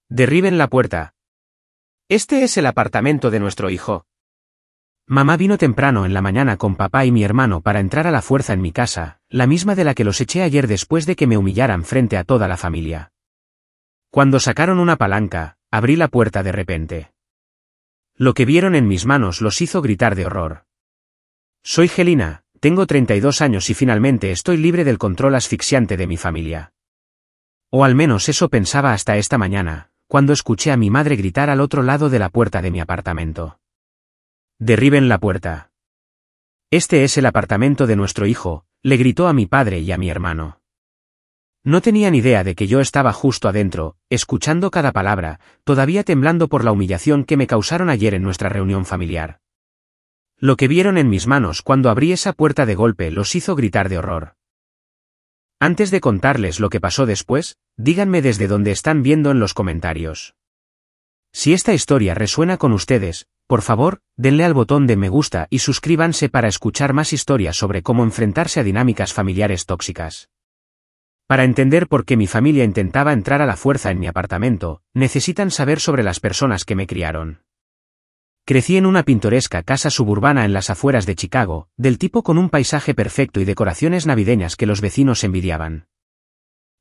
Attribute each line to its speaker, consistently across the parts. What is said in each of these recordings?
Speaker 1: Derriben la puerta. Este es el apartamento de nuestro hijo. Mamá vino temprano en la mañana con papá y mi hermano para entrar a la fuerza en mi casa, la misma de la que los eché ayer después de que me humillaran frente a toda la familia. Cuando sacaron una palanca, abrí la puerta de repente. Lo que vieron en mis manos los hizo gritar de horror. Soy Helena, tengo 32 años y finalmente estoy libre del control asfixiante de mi familia. O al menos eso pensaba hasta esta mañana, cuando escuché a mi madre gritar al otro lado de la puerta de mi apartamento. Derriben la puerta. Este es el apartamento de nuestro hijo, le gritó a mi padre y a mi hermano. No tenían idea de que yo estaba justo adentro, escuchando cada palabra, todavía temblando por la humillación que me causaron ayer en nuestra reunión familiar. Lo que vieron en mis manos cuando abrí esa puerta de golpe los hizo gritar de horror. Antes de contarles lo que pasó después, díganme desde dónde están viendo en los comentarios. Si esta historia resuena con ustedes, por favor, denle al botón de me gusta y suscríbanse para escuchar más historias sobre cómo enfrentarse a dinámicas familiares tóxicas. Para entender por qué mi familia intentaba entrar a la fuerza en mi apartamento, necesitan saber sobre las personas que me criaron. Crecí en una pintoresca casa suburbana en las afueras de Chicago, del tipo con un paisaje perfecto y decoraciones navideñas que los vecinos envidiaban.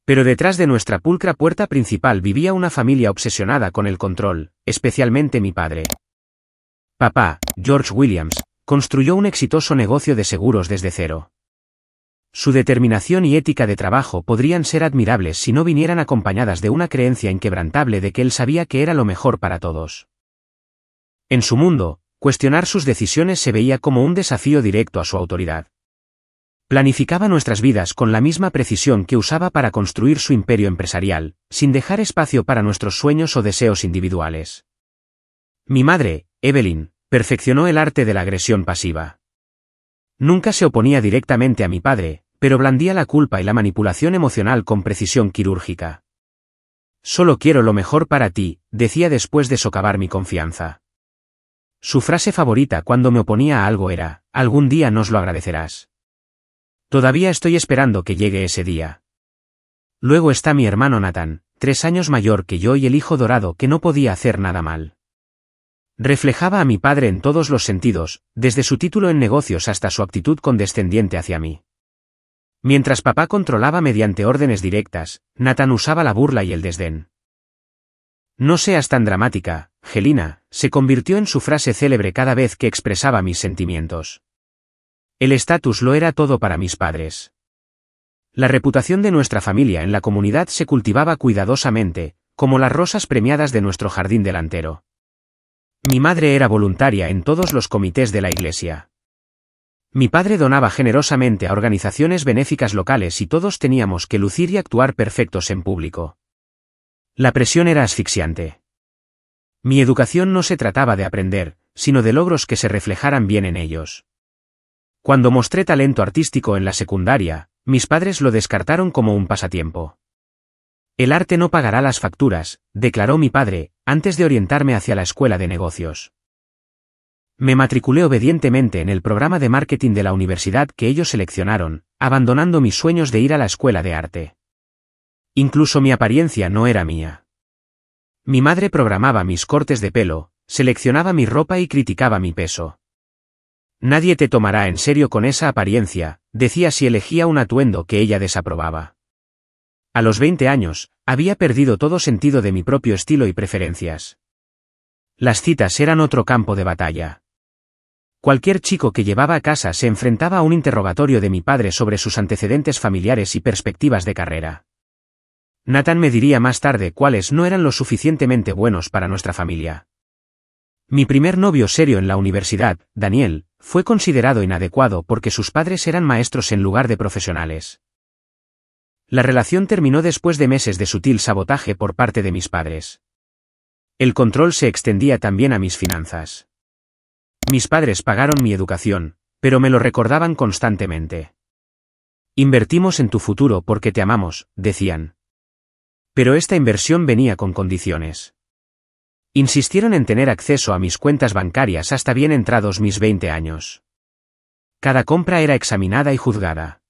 Speaker 1: Pero detrás de nuestra pulcra puerta principal vivía una familia obsesionada con el control, especialmente mi padre. Papá, George Williams, construyó un exitoso negocio de seguros desde cero. Su determinación y ética de trabajo podrían ser admirables si no vinieran acompañadas de una creencia inquebrantable de que él sabía que era lo mejor para todos. En su mundo, cuestionar sus decisiones se veía como un desafío directo a su autoridad. Planificaba nuestras vidas con la misma precisión que usaba para construir su imperio empresarial, sin dejar espacio para nuestros sueños o deseos individuales. Mi madre, Evelyn, perfeccionó el arte de la agresión pasiva. Nunca se oponía directamente a mi padre, pero blandía la culpa y la manipulación emocional con precisión quirúrgica. Solo quiero lo mejor para ti, decía después de socavar mi confianza. Su frase favorita cuando me oponía a algo era, algún día nos lo agradecerás. Todavía estoy esperando que llegue ese día. Luego está mi hermano Nathan, 3 años mayor que yo y el hijo dorado que no podía hacer nada mal. Reflejaba a mi padre en todos los sentidos, desde su título en negocios hasta su actitud condescendiente hacia mí. Mientras papá controlaba mediante órdenes directas, Nathan usaba la burla y el desdén. No seas tan dramática, Helena, se convirtió en su frase célebre cada vez que expresaba mis sentimientos. El estatus lo era todo para mis padres. La reputación de nuestra familia en la comunidad se cultivaba cuidadosamente, como las rosas premiadas de nuestro jardín delantero. Mi madre era voluntaria en todos los comités de la iglesia. Mi padre donaba generosamente a organizaciones benéficas locales y todos teníamos que lucir y actuar perfectos en público. La presión era asfixiante. Mi educación no se trataba de aprender, sino de logros que se reflejaran bien en ellos. Cuando mostré talento artístico en la secundaria, mis padres lo descartaron como un pasatiempo. El arte no pagará las facturas, declaró mi padre, antes de orientarme hacia la escuela de negocios. Me matriculé obedientemente en el programa de marketing de la universidad que ellos seleccionaron, abandonando mis sueños de ir a la escuela de arte. Incluso mi apariencia no era mía. Mi madre programaba mis cortes de pelo, seleccionaba mi ropa y criticaba mi peso. Nadie te tomará en serio con esa apariencia, decía si elegía un atuendo que ella desaprobaba. A los 20 años, había perdido todo sentido de mi propio estilo y preferencias. Las citas eran otro campo de batalla. Cualquier chico que llevaba a casa se enfrentaba a un interrogatorio de mi padre sobre sus antecedentes familiares y perspectivas de carrera. Nathan me diría más tarde cuáles no eran lo suficientemente buenos para nuestra familia. Mi primer novio serio en la universidad, Daniel, fue considerado inadecuado porque sus padres eran maestros en lugar de profesionales. La relación terminó después de meses de sutil sabotaje por parte de mis padres. El control se extendía también a mis finanzas. Mis padres pagaron mi educación, pero me lo recordaban constantemente. Invertimos en tu futuro porque te amamos, decían. Pero esta inversión venía con condiciones. Insistieron en tener acceso a mis cuentas bancarias hasta bien entrados mis 20 años. Cada compra era examinada y juzgada.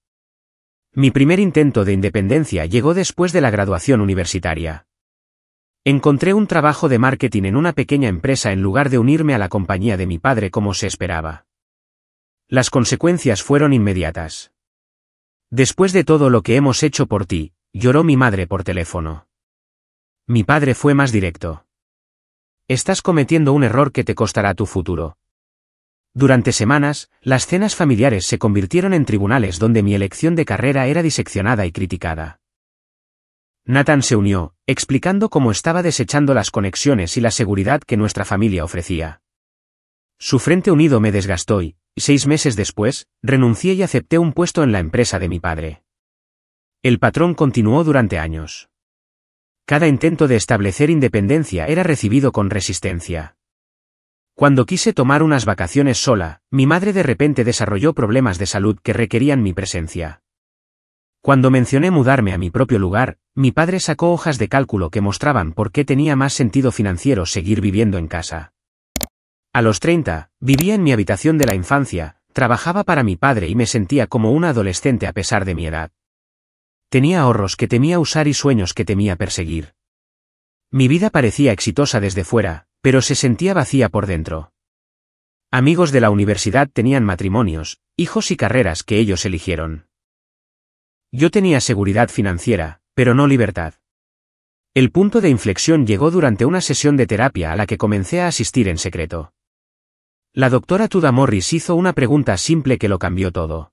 Speaker 1: Mi primer intento de independencia llegó después de la graduación universitaria. Encontré un trabajo de marketing en una pequeña empresa en lugar de unirme a la compañía de mi padre como se esperaba. Las consecuencias fueron inmediatas. Después de todo lo que hemos hecho por ti, lloró mi madre por teléfono. Mi padre fue más directo. Estás cometiendo un error que te costará tu futuro. Durante semanas, las cenas familiares se convirtieron en tribunales donde mi elección de carrera era diseccionada y criticada. Nathan se unió, explicando cómo estaba desechando las conexiones y la seguridad que nuestra familia ofrecía. Su frente unido me desgastó y, 6 meses después, renuncié y acepté un puesto en la empresa de mi padre. El patrón continuó durante años. Cada intento de establecer independencia era recibido con resistencia. Cuando quise tomar unas vacaciones sola, mi madre de repente desarrolló problemas de salud que requerían mi presencia. Cuando mencioné mudarme a mi propio lugar, mi padre sacó hojas de cálculo que mostraban por qué tenía más sentido financiero seguir viviendo en casa. A los 30, vivía en mi habitación de la infancia, trabajaba para mi padre y me sentía como una adolescente a pesar de mi edad. Tenía ahorros que temía usar y sueños que temía perseguir. Mi vida parecía exitosa desde fuera, pero se sentía vacía por dentro. Amigos de la universidad tenían matrimonios, hijos y carreras que ellos eligieron. Yo tenía seguridad financiera, pero no libertad. El punto de inflexión llegó durante una sesión de terapia a la que comencé a asistir en secreto. La doctora Tuda Morris hizo una pregunta simple que lo cambió todo.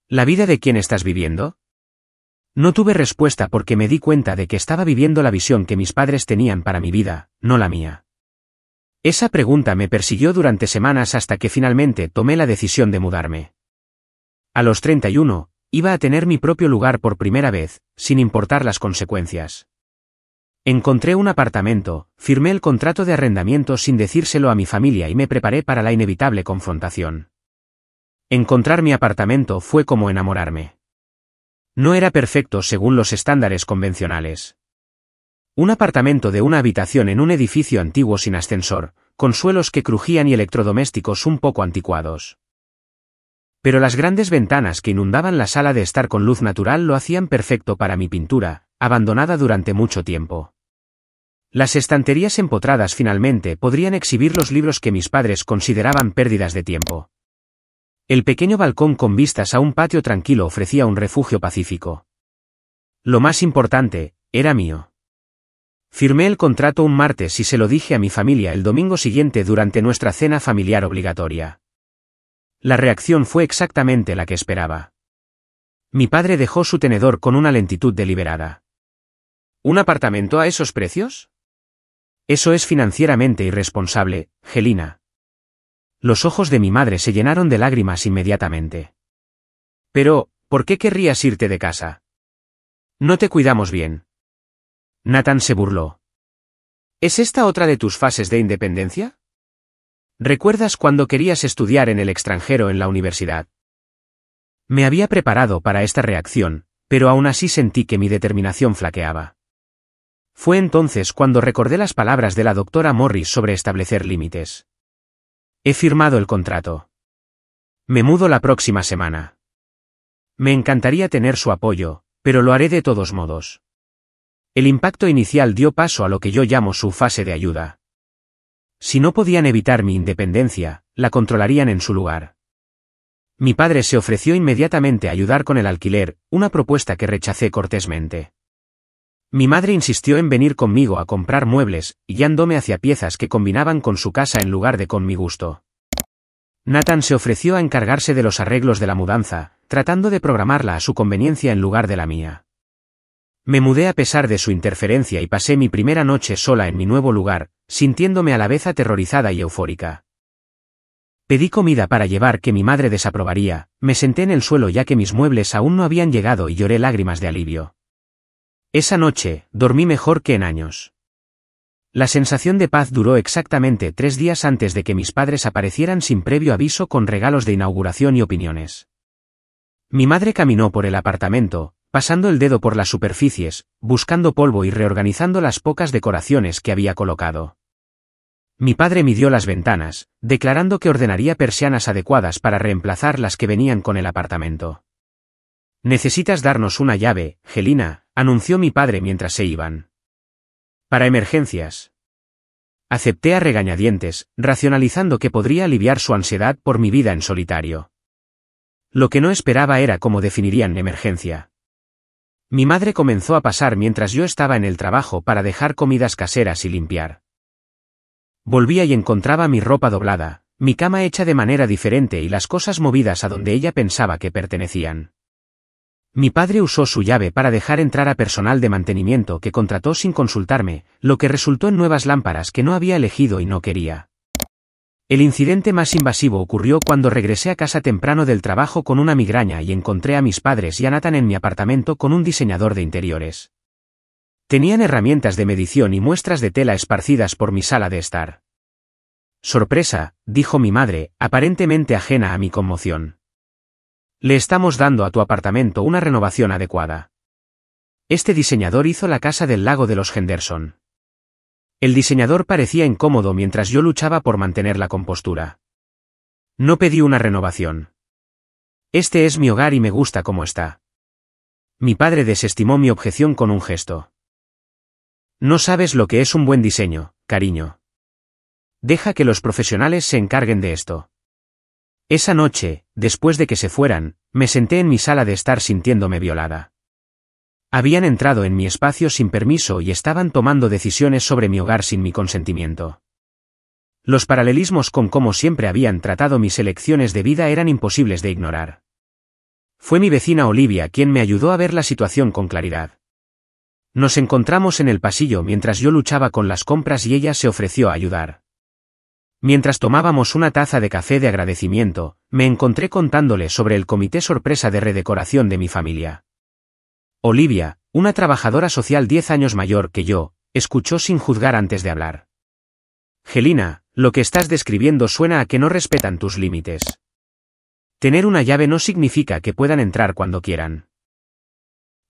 Speaker 1: ¿La vida de quién estás viviendo? No tuve respuesta porque me di cuenta de que estaba viviendo la visión que mis padres tenían para mi vida, no la mía. Esa pregunta me persiguió durante semanas hasta que finalmente tomé la decisión de mudarme. A los 31, iba a tener mi propio lugar por primera vez, sin importar las consecuencias. Encontré un apartamento, firmé el contrato de arrendamiento sin decírselo a mi familia y me preparé para la inevitable confrontación. Encontrar mi apartamento fue como enamorarme. No era perfecto según los estándares convencionales. Un apartamento de una habitación en un edificio antiguo sin ascensor, con suelos que crujían y electrodomésticos un poco anticuados. Pero las grandes ventanas que inundaban la sala de estar con luz natural lo hacían perfecto para mi pintura, abandonada durante mucho tiempo. Las estanterías empotradas finalmente podrían exhibir los libros que mis padres consideraban pérdidas de tiempo. El pequeño balcón con vistas a un patio tranquilo ofrecía un refugio pacífico. Lo más importante, era mío. Firmé el contrato un martes y se lo dije a mi familia el domingo siguiente durante nuestra cena familiar obligatoria. La reacción fue exactamente la que esperaba. Mi padre dejó su tenedor con una lentitud deliberada. ¿Un apartamento a esos precios? Eso es financieramente irresponsable, Gelina. Los ojos de mi madre se llenaron de lágrimas inmediatamente. Pero, ¿por qué querrías irte de casa? No te cuidamos bien. Nathan se burló. ¿Es esta otra de tus fases de independencia? ¿Recuerdas cuando querías estudiar en el extranjero en la universidad? Me había preparado para esta reacción, pero aún así sentí que mi determinación flaqueaba. Fue entonces cuando recordé las palabras de la doctora Morris sobre establecer límites. He firmado el contrato. Me mudo la próxima semana. Me encantaría tener su apoyo, pero lo haré de todos modos. El impacto inicial dio paso a lo que yo llamo su fase de ayuda. Si no podían evitar mi independencia, la controlarían en su lugar. Mi padre se ofreció inmediatamente a ayudar con el alquiler, una propuesta que rechacé cortésmente. Mi madre insistió en venir conmigo a comprar muebles, guiándome hacia piezas que combinaban con su casa en lugar de con mi gusto. Nathan se ofreció a encargarse de los arreglos de la mudanza, tratando de programarla a su conveniencia en lugar de la mía. Me mudé a pesar de su interferencia y pasé mi primera noche sola en mi nuevo lugar, sintiéndome a la vez aterrorizada y eufórica. Pedí comida para llevar que mi madre desaprobaría, me senté en el suelo ya que mis muebles aún no habían llegado y lloré lágrimas de alivio. Esa noche, dormí mejor que en años. La sensación de paz duró exactamente 3 días antes de que mis padres aparecieran sin previo aviso con regalos de inauguración y opiniones. Mi madre caminó por el apartamento, pasando el dedo por las superficies, buscando polvo y reorganizando las pocas decoraciones que había colocado. Mi padre midió las ventanas, declarando que ordenaría persianas adecuadas para reemplazar las que venían con el apartamento. «Necesitas darnos una llave, Gelina», anunció mi padre mientras se iban. Para emergencias. Acepté a regañadientes, racionalizando que podría aliviar su ansiedad por mi vida en solitario. Lo que no esperaba era cómo definirían emergencia. Mi madre comenzó a pasar mientras yo estaba en el trabajo para dejar comidas caseras y limpiar. Volvía y encontraba mi ropa doblada, mi cama hecha de manera diferente y las cosas movidas a donde ella pensaba que pertenecían. Mi padre usó su llave para dejar entrar a personal de mantenimiento que contrató sin consultarme, lo que resultó en nuevas lámparas que no había elegido y no quería. El incidente más invasivo ocurrió cuando regresé a casa temprano del trabajo con una migraña y encontré a mis padres y a Nathan en mi apartamento con un diseñador de interiores. Tenían herramientas de medición y muestras de tela esparcidas por mi sala de estar. Sorpresa, dijo mi madre, aparentemente ajena a mi conmoción. Le estamos dando a tu apartamento una renovación adecuada. Este diseñador hizo la casa del lago de los Henderson. El diseñador parecía incómodo mientras yo luchaba por mantener la compostura. No pedí una renovación. Este es mi hogar y me gusta como está. Mi padre desestimó mi objeción con un gesto. No sabes lo que es un buen diseño, cariño. Deja que los profesionales se encarguen de esto. Esa noche, después de que se fueran, me senté en mi sala de estar sintiéndome violada. Habían entrado en mi espacio sin permiso y estaban tomando decisiones sobre mi hogar sin mi consentimiento. Los paralelismos con cómo siempre habían tratado mis elecciones de vida eran imposibles de ignorar. Fue mi vecina Olivia quien me ayudó a ver la situación con claridad. Nos encontramos en el pasillo mientras yo luchaba con las compras y ella se ofreció a ayudar. Mientras tomábamos una taza de café de agradecimiento, me encontré contándole sobre el comité sorpresa de redecoración de mi familia. Olivia, una trabajadora social 10 años mayor que yo, escuchó sin juzgar antes de hablar. Gelina, lo que estás describiendo suena a que no respetan tus límites. Tener una llave no significa que puedan entrar cuando quieran.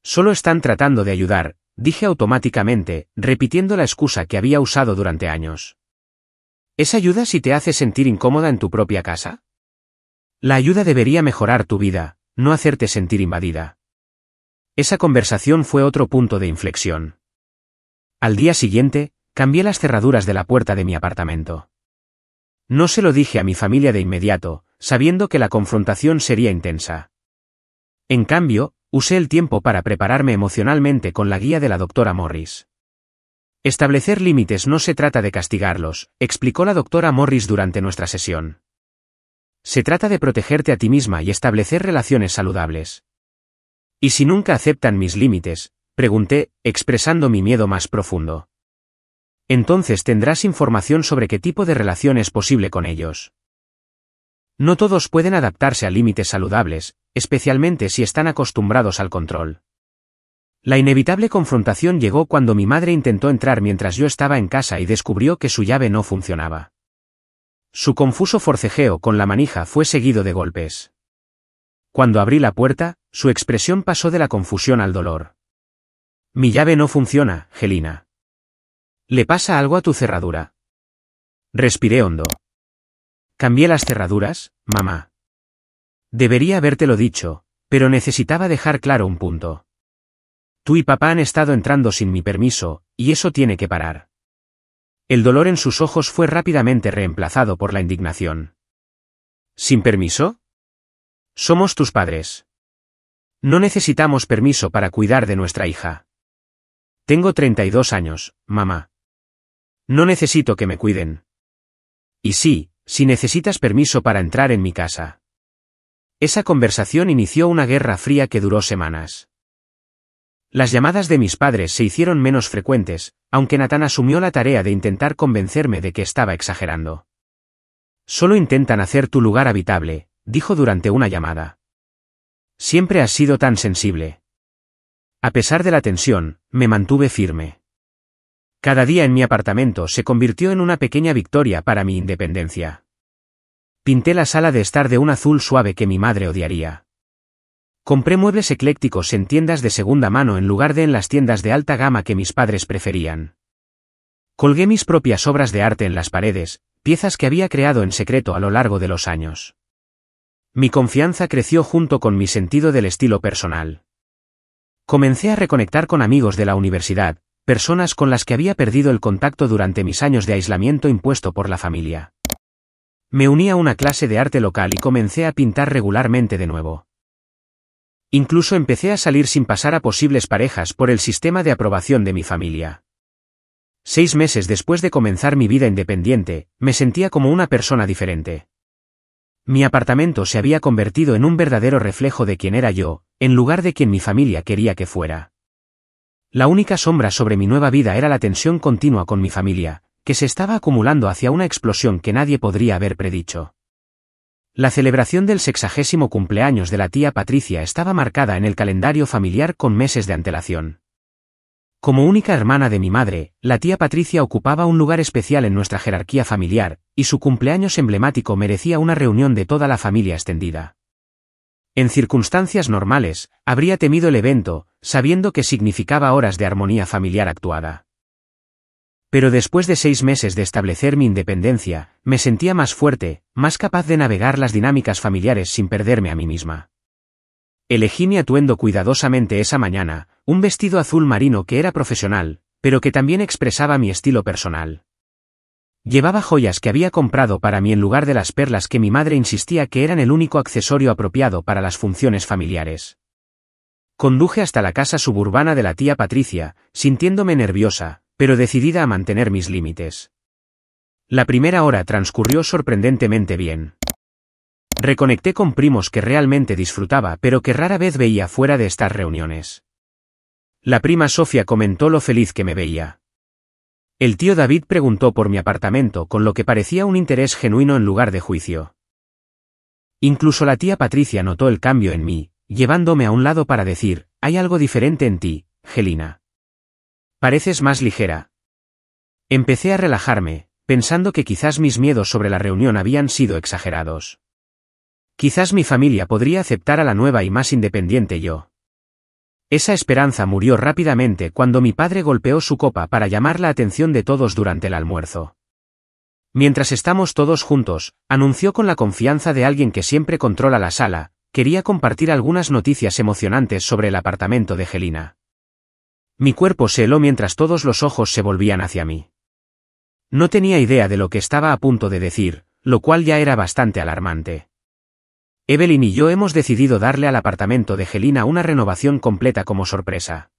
Speaker 1: Solo están tratando de ayudar, dije automáticamente, repitiendo la excusa que había usado durante años. ¿Es ayuda si te hace sentir incómoda en tu propia casa? La ayuda debería mejorar tu vida, no hacerte sentir invadida. Esa conversación fue otro punto de inflexión. Al día siguiente, cambié las cerraduras de la puerta de mi apartamento. No se lo dije a mi familia de inmediato, sabiendo que la confrontación sería intensa. En cambio, usé el tiempo para prepararme emocionalmente con la guía de la doctora Morris. Establecer límites no se trata de castigarlos, explicó la doctora Morris durante nuestra sesión. Se trata de protegerte a ti misma y establecer relaciones saludables. ¿Y si nunca aceptan mis límites?, pregunté, expresando mi miedo más profundo. Entonces tendrás información sobre qué tipo de relación es posible con ellos. No todos pueden adaptarse a límites saludables, especialmente si están acostumbrados al control. La inevitable confrontación llegó cuando mi madre intentó entrar mientras yo estaba en casa y descubrió que su llave no funcionaba. Su confuso forcejeo con la manija fue seguido de golpes. Cuando abrí la puerta, su expresión pasó de la confusión al dolor. Mi llave no funciona, Gelina. ¿Le pasa algo a tu cerradura? Respiré hondo. Cambié las cerraduras, mamá. Debería habértelo dicho, pero necesitaba dejar claro un punto. Tú y papá han estado entrando sin mi permiso, y eso tiene que parar. El dolor en sus ojos fue rápidamente reemplazado por la indignación. ¿Sin permiso? Somos tus padres. No necesitamos permiso para cuidar de nuestra hija. Tengo 32 años, mamá. No necesito que me cuiden. Y sí, si necesitas permiso para entrar en mi casa. Esa conversación inició una guerra fría que duró semanas. Las llamadas de mis padres se hicieron menos frecuentes, aunque Nathan asumió la tarea de intentar convencerme de que estaba exagerando. Solo intentan hacer tu lugar habitable, dijo durante una llamada. Siempre has sido tan sensible. A pesar de la tensión, me mantuve firme. Cada día en mi apartamento se convirtió en una pequeña victoria para mi independencia. Pinté la sala de estar de un azul suave que mi madre odiaría. Compré muebles eclécticos en tiendas de segunda mano en lugar de en las tiendas de alta gama que mis padres preferían. Colgué mis propias obras de arte en las paredes, piezas que había creado en secreto a lo largo de los años. Mi confianza creció junto con mi sentido del estilo personal. Comencé a reconectar con amigos de la universidad, personas con las que había perdido el contacto durante mis años de aislamiento impuesto por la familia. Me uní a una clase de arte local y comencé a pintar regularmente de nuevo. Incluso empecé a salir sin pasar a posibles parejas por el sistema de aprobación de mi familia. 6 meses después de comenzar mi vida independiente, me sentía como una persona diferente. Mi apartamento se había convertido en un verdadero reflejo de quién era yo, en lugar de quien mi familia quería que fuera. La única sombra sobre mi nueva vida era la tensión continua con mi familia, que se estaba acumulando hacia una explosión que nadie podría haber predicho. La celebración del 60º cumpleaños de la tía Patricia estaba marcada en el calendario familiar con meses de antelación. Como única hermana de mi madre, la tía Patricia ocupaba un lugar especial en nuestra jerarquía familiar, y su cumpleaños emblemático merecía una reunión de toda la familia extendida. En circunstancias normales, habría temido el evento, sabiendo que significaba horas de armonía familiar actuada. Pero después de 6 meses de establecer mi independencia, me sentía más fuerte, más capaz de navegar las dinámicas familiares sin perderme a mí misma. Elegí mi atuendo cuidadosamente esa mañana, un vestido azul marino que era profesional, pero que también expresaba mi estilo personal. Llevaba joyas que había comprado para mí en lugar de las perlas que mi madre insistía que eran el único accesorio apropiado para las funciones familiares. Conduje hasta la casa suburbana de la tía Patricia, sintiéndome nerviosa, pero decidida a mantener mis límites. La primera hora transcurrió sorprendentemente bien. Reconecté con primos que realmente disfrutaba pero que rara vez veía fuera de estas reuniones. La prima Sofía comentó lo feliz que me veía. El tío David preguntó por mi apartamento con lo que parecía un interés genuino en lugar de juicio. Incluso la tía Patricia notó el cambio en mí, llevándome a un lado para decir, hay algo diferente en ti, Gelina. Pareces más ligera. Empecé a relajarme, pensando que quizás mis miedos sobre la reunión habían sido exagerados. Quizás mi familia podría aceptar a la nueva y más independiente yo. Esa esperanza murió rápidamente cuando mi padre golpeó su copa para llamar la atención de todos durante el almuerzo. Mientras estamos todos juntos, anunció con la confianza de alguien que siempre controla la sala, quería compartir algunas noticias emocionantes sobre el apartamento de Gelina. Mi cuerpo se heló mientras todos los ojos se volvían hacia mí. No tenía idea de lo que estaba a punto de decir, lo cual ya era bastante alarmante. Evelyn y yo hemos decidido darle al apartamento de Gelina una renovación completa como sorpresa.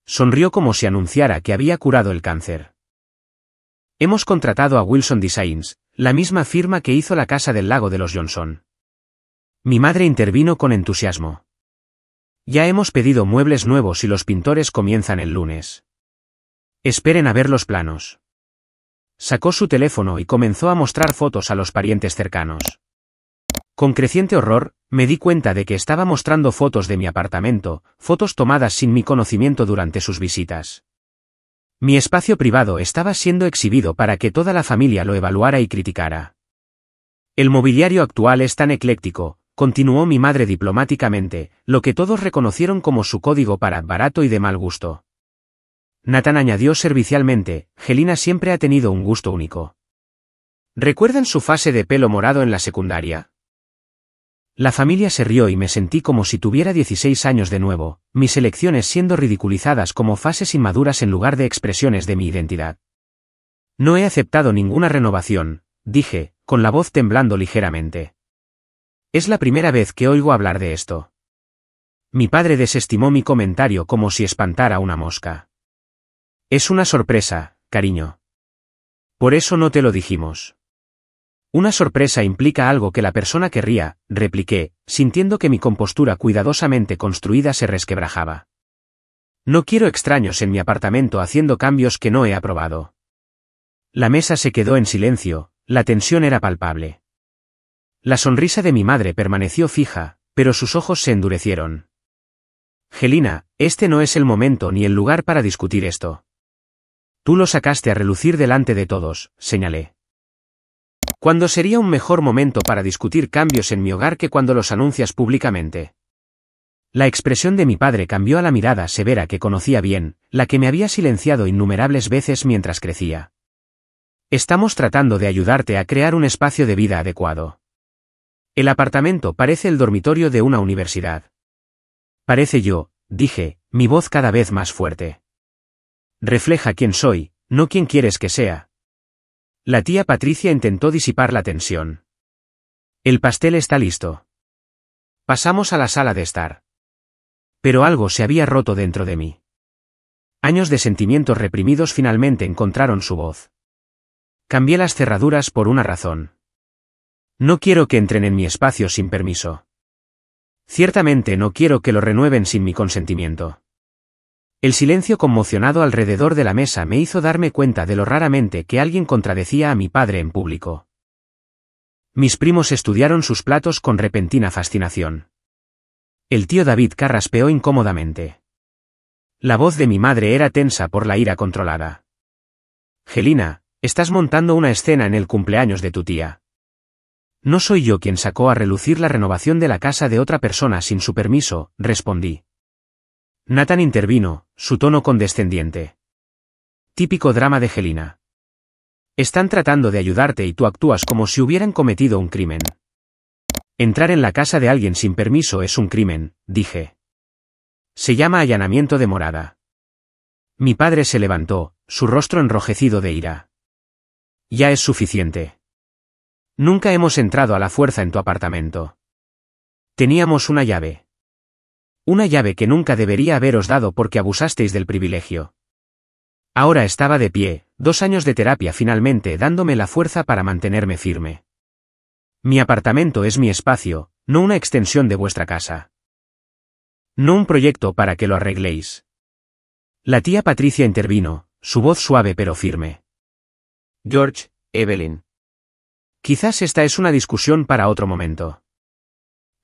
Speaker 1: Sonrió como si anunciara que había curado el cáncer. Hemos contratado a Wilson Designs, la misma firma que hizo la casa del lago de los Johnson. Mi madre intervino con entusiasmo. Ya hemos pedido muebles nuevos y los pintores comienzan el lunes. Esperen a ver los planos. Sacó su teléfono y comenzó a mostrar fotos a los parientes cercanos. Con creciente horror, me di cuenta de que estaba mostrando fotos de mi apartamento, fotos tomadas sin mi conocimiento durante sus visitas. Mi espacio privado estaba siendo exhibido para que toda la familia lo evaluara y criticara. El mobiliario actual es tan ecléctico, continuó mi madre diplomáticamente, lo que todos reconocieron como su código para barato y de mal gusto. Nathan añadió servicialmente, Gelina siempre ha tenido un gusto único. ¿Recuerdan su fase de pelo morado en la secundaria? La familia se rió y me sentí como si tuviera 16 años de nuevo, mis elecciones siendo ridiculizadas como fases inmaduras en lugar de expresiones de mi identidad. No he aceptado ninguna renovación, dije, con la voz temblando ligeramente. Es la primera vez que oigo hablar de esto. Mi padre desestimó mi comentario como si espantara una mosca. Es una sorpresa, cariño. Por eso no te lo dijimos. Una sorpresa implica algo que la persona querría, repliqué, sintiendo que mi compostura cuidadosamente construida se resquebrajaba. No quiero extraños en mi apartamento haciendo cambios que no he aprobado. La mesa se quedó en silencio, la tensión era palpable. La sonrisa de mi madre permaneció fija, pero sus ojos se endurecieron. Gelina, este no es el momento ni el lugar para discutir esto. Tú lo sacaste a relucir delante de todos, señalé. ¿Cuándo sería un mejor momento para discutir cambios en mi hogar que cuando los anuncias públicamente? La expresión de mi padre cambió a la mirada severa que conocía bien, la que me había silenciado innumerables veces mientras crecía. Estamos tratando de ayudarte a crear un espacio de vida adecuado. El apartamento parece el dormitorio de una universidad. Parece yo, dije, mi voz cada vez más fuerte. Refleja quién soy, no quién quieres que sea. La tía Patricia intentó disipar la tensión. El pastel está listo. Pasamos a la sala de estar. Pero algo se había roto dentro de mí. Años de sentimientos reprimidos finalmente encontraron su voz. Cambié las cerraduras por una razón. No quiero que entren en mi espacio sin permiso. Ciertamente no quiero que lo renueven sin mi consentimiento. El silencio conmocionado alrededor de la mesa me hizo darme cuenta de lo raramente que alguien contradecía a mi padre en público. Mis primos estudiaron sus platos con repentina fascinación. El tío David carraspeó incómodamente. La voz de mi madre era tensa por la ira controlada. Gelina, estás montando una escena en el cumpleaños de tu tía. No soy yo quien sacó a relucir la renovación de la casa de otra persona sin su permiso, respondí. Nathan intervino, su tono condescendiente. Típico drama de Gelina. Están tratando de ayudarte y tú actúas como si hubieran cometido un crimen. Entrar en la casa de alguien sin permiso es un crimen, dije. Se llama allanamiento de morada. Mi padre se levantó, su rostro enrojecido de ira. Ya es suficiente. Nunca hemos entrado a la fuerza en tu apartamento. Teníamos una llave. Una llave que nunca debería haberos dado porque abusasteis del privilegio. Ahora estaba de pie, 2 años de terapia finalmente dándome la fuerza para mantenerme firme. Mi apartamento es mi espacio, no una extensión de vuestra casa. No un proyecto para que lo arregléis. La tía Patricia intervino, su voz suave pero firme. George, Evelyn. Quizás esta es una discusión para otro momento.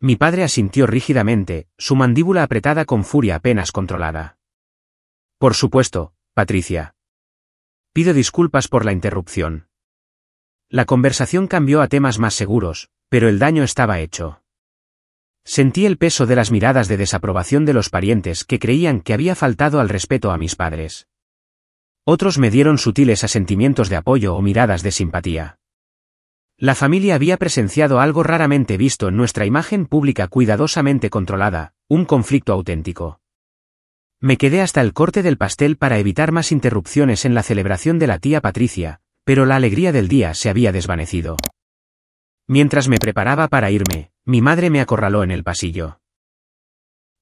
Speaker 1: Mi padre asintió rígidamente, su mandíbula apretada con furia apenas controlada. Por supuesto, Patricia. Pido disculpas por la interrupción. La conversación cambió a temas más seguros, pero el daño estaba hecho. Sentí el peso de las miradas de desaprobación de los parientes que creían que había faltado al respeto a mis padres. Otros me dieron sutiles asentimientos de apoyo o miradas de simpatía. La familia había presenciado algo raramente visto en nuestra imagen pública cuidadosamente controlada, un conflicto auténtico. Me quedé hasta el corte del pastel para evitar más interrupciones en la celebración de la tía Patricia, pero la alegría del día se había desvanecido. Mientras me preparaba para irme, mi madre me acorraló en el pasillo.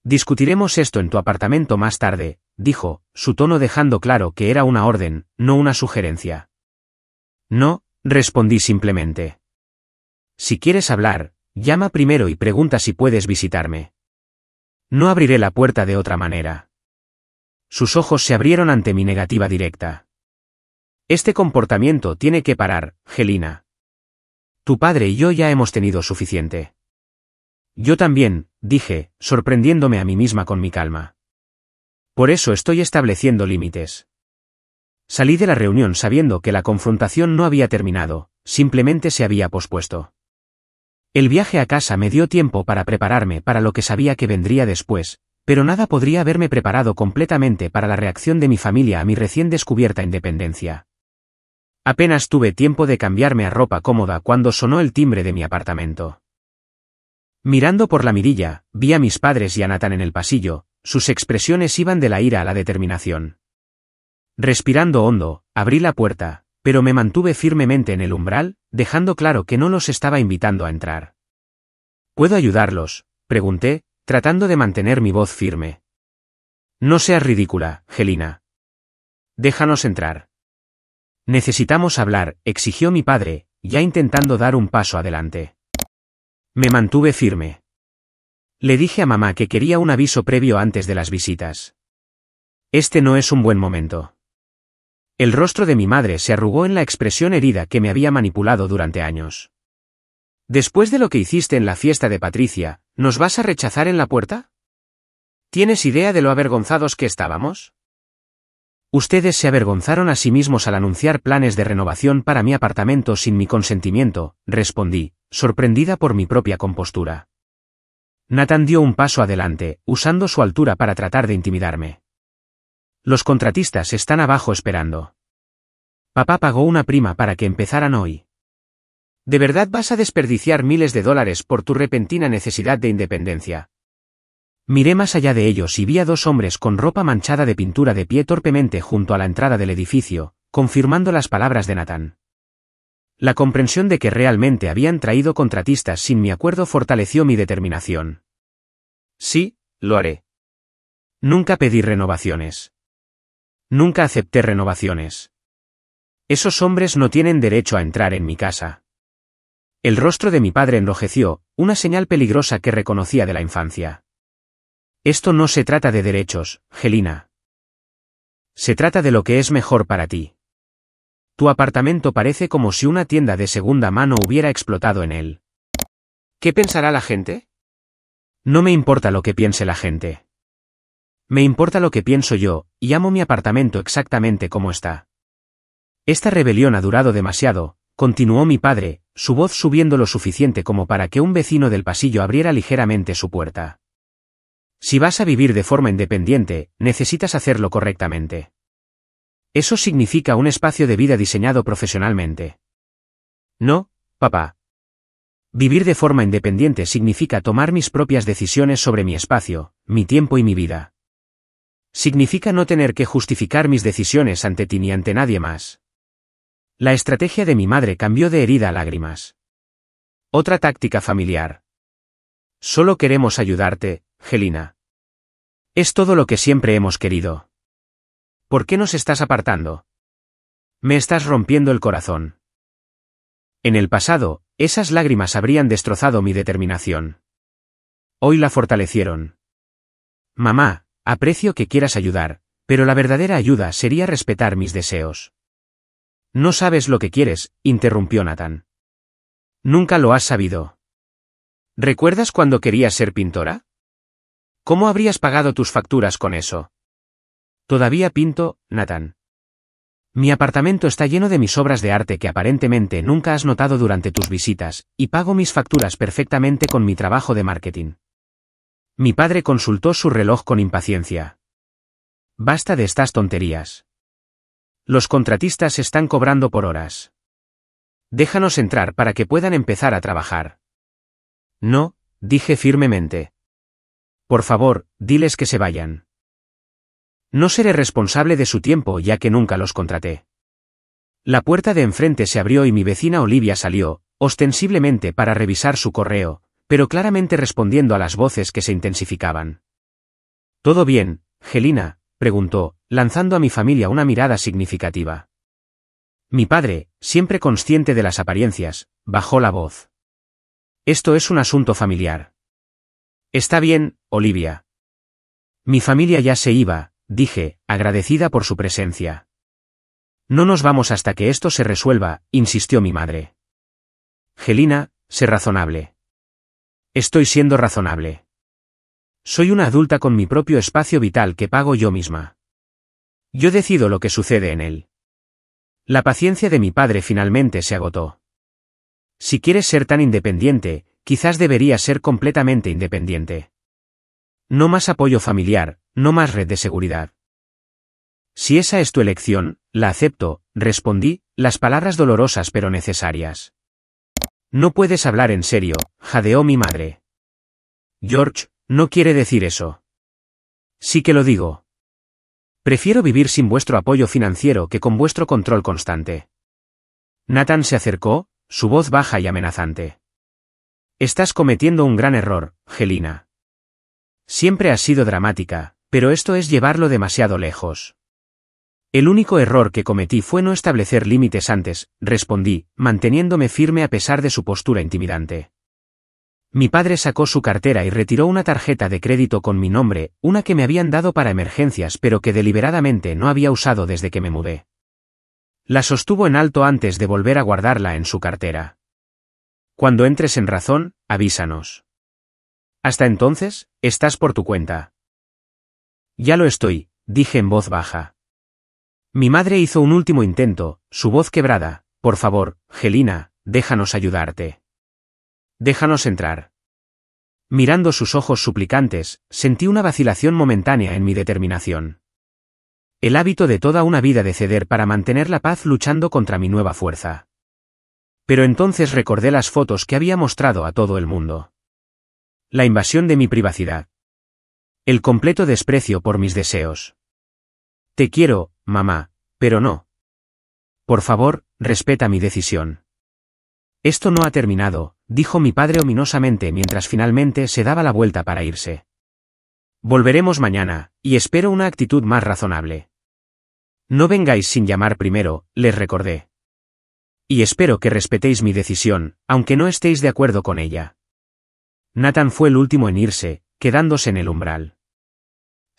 Speaker 1: Discutiremos esto en tu apartamento más tarde, dijo, su tono dejando claro que era una orden, no una sugerencia. No, respondí simplemente. Si quieres hablar, llama primero y pregunta si puedes visitarme. No abriré la puerta de otra manera. Sus ojos se abrieron ante mi negativa directa. Este comportamiento tiene que parar, Gelina. Tu padre y yo ya hemos tenido suficiente. Yo también, dije, sorprendiéndome a mí misma con mi calma. Por eso estoy estableciendo límites. Salí de la reunión sabiendo que la confrontación no había terminado, simplemente se había pospuesto. El viaje a casa me dio tiempo para prepararme para lo que sabía que vendría después, pero nada podría haberme preparado completamente para la reacción de mi familia a mi recién descubierta independencia. Apenas tuve tiempo de cambiarme a ropa cómoda cuando sonó el timbre de mi apartamento. Mirando por la mirilla, vi a mis padres y a Nathan en el pasillo, sus expresiones iban de la ira a la determinación. Respirando hondo, abrí la puerta, pero me mantuve firmemente en el umbral, dejando claro que no los estaba invitando a entrar. ¿Puedo ayudarlos?, pregunté, tratando de mantener mi voz firme. No seas ridícula, Gelina. Déjanos entrar. Necesitamos hablar, exigió mi padre, ya intentando dar un paso adelante. Me mantuve firme. Le dije a mamá que quería un aviso previo antes de las visitas. Este no es un buen momento. El rostro de mi madre se arrugó en la expresión herida que me había manipulado durante años. Después de lo que hiciste en la fiesta de Patricia, ¿nos vas a rechazar en la puerta? ¿Tienes idea de lo avergonzados que estábamos? Ustedes se avergonzaron a sí mismos al anunciar planes de renovación para mi apartamento sin mi consentimiento, respondí, sorprendida por mi propia compostura. Nathan dio un paso adelante, usando su altura para tratar de intimidarme. Los contratistas están abajo esperando. Papá pagó una prima para que empezaran hoy. ¿De verdad vas a desperdiciar miles de dólares por tu repentina necesidad de independencia? Miré más allá de ellos y vi a dos hombres con ropa manchada de pintura de pie torpemente junto a la entrada del edificio, confirmando las palabras de Nathan. La comprensión de que realmente habían traído contratistas sin mi acuerdo fortaleció mi determinación. Sí, lo haré. Nunca pedí renovaciones. Nunca acepté renovaciones. Esos hombres no tienen derecho a entrar en mi casa. El rostro de mi padre enrojeció, una señal peligrosa que reconocía de la infancia. Esto no se trata de derechos, Helena. Se trata de lo que es mejor para ti. Tu apartamento parece como si una tienda de segunda mano hubiera explotado en él. ¿Qué pensará la gente? No me importa lo que piense la gente. Me importa lo que pienso yo, y amo mi apartamento exactamente como está. Esta rebelión ha durado demasiado, continuó mi padre, su voz subiendo lo suficiente como para que un vecino del pasillo abriera ligeramente su puerta. Si vas a vivir de forma independiente, necesitas hacerlo correctamente. Eso significa un espacio de vida diseñado profesionalmente. No, papá. Vivir de forma independiente significa tomar mis propias decisiones sobre mi espacio, mi tiempo y mi vida. Significa no tener que justificar mis decisiones ante ti ni ante nadie más. La estrategia de mi madre cambió de herida a lágrimas. Otra táctica familiar. Solo queremos ayudarte, Helena. Es todo lo que siempre hemos querido. ¿Por qué nos estás apartando? Me estás rompiendo el corazón. En el pasado, esas lágrimas habrían destrozado mi determinación. Hoy la fortalecieron. Mamá, aprecio que quieras ayudar, pero la verdadera ayuda sería respetar mis deseos. No sabes lo que quieres, interrumpió Nathan. Nunca lo has sabido. ¿Recuerdas cuando querías ser pintora? ¿Cómo habrías pagado tus facturas con eso? Todavía pinto, Nathan. Mi apartamento está lleno de mis obras de arte que aparentemente nunca has notado durante tus visitas, y pago mis facturas perfectamente con mi trabajo de marketing. Mi padre consultó su reloj con impaciencia. Basta de estas tonterías. Los contratistas están cobrando por horas. Déjanos entrar para que puedan empezar a trabajar. No, dije firmemente. Por favor, diles que se vayan. No seré responsable de su tiempo ya que nunca los contraté. La puerta de enfrente se abrió y mi vecina Olivia salió, ostensiblemente para revisar su correo, pero claramente respondiendo a las voces que se intensificaban. ¿Todo bien, Helena?, preguntó, lanzando a mi familia una mirada significativa. Mi padre, siempre consciente de las apariencias, bajó la voz. Esto es un asunto familiar. Está bien, Olivia. Mi familia ya se iba, dije, agradecida por su presencia. No nos vamos hasta que esto se resuelva, insistió mi madre. Helena, sé razonable. Estoy siendo razonable. Soy una adulta con mi propio espacio vital que pago yo misma. Yo decido lo que sucede en él. La paciencia de mi padre finalmente se agotó. Si quieres ser tan independiente, quizás deberías ser completamente independiente. No más apoyo familiar, no más red de seguridad. Si esa es tu elección, la acepto, respondí, las palabras dolorosas pero necesarias. No puedes hablar en serio, jadeó mi madre. George, no quiere decir eso. Sí que lo digo. Prefiero vivir sin vuestro apoyo financiero que con vuestro control constante. Nathan se acercó, su voz baja y amenazante. Estás cometiendo un gran error, Helena. Siempre has sido dramática, pero esto es llevarlo demasiado lejos. El único error que cometí fue no establecer límites antes, respondí, manteniéndome firme a pesar de su postura intimidante. Mi padre sacó su cartera y retiró una tarjeta de crédito con mi nombre, una que me habían dado para emergencias pero que deliberadamente no había usado desde que me mudé. La sostuvo en alto antes de volver a guardarla en su cartera. Cuando entres en razón, avísanos. Hasta entonces, estás por tu cuenta. Ya lo estoy, dije en voz baja. Mi madre hizo un último intento, su voz quebrada. Por favor, Helena, déjanos ayudarte. Déjanos entrar. Mirando sus ojos suplicantes, sentí una vacilación momentánea en mi determinación. El hábito de toda una vida de ceder para mantener la paz luchando contra mi nueva fuerza. Pero entonces recordé las fotos que había mostrado a todo el mundo. La invasión de mi privacidad. El completo desprecio por mis deseos. Te quiero, mamá, pero no. Por favor, respeta mi decisión. Esto no ha terminado, dijo mi padre ominosamente mientras finalmente se daba la vuelta para irse. Volveremos mañana, y espero una actitud más razonable. No vengáis sin llamar primero, les recordé. Y espero que respetéis mi decisión, aunque no estéis de acuerdo con ella. Nathan fue el último en irse, quedándose en el umbral.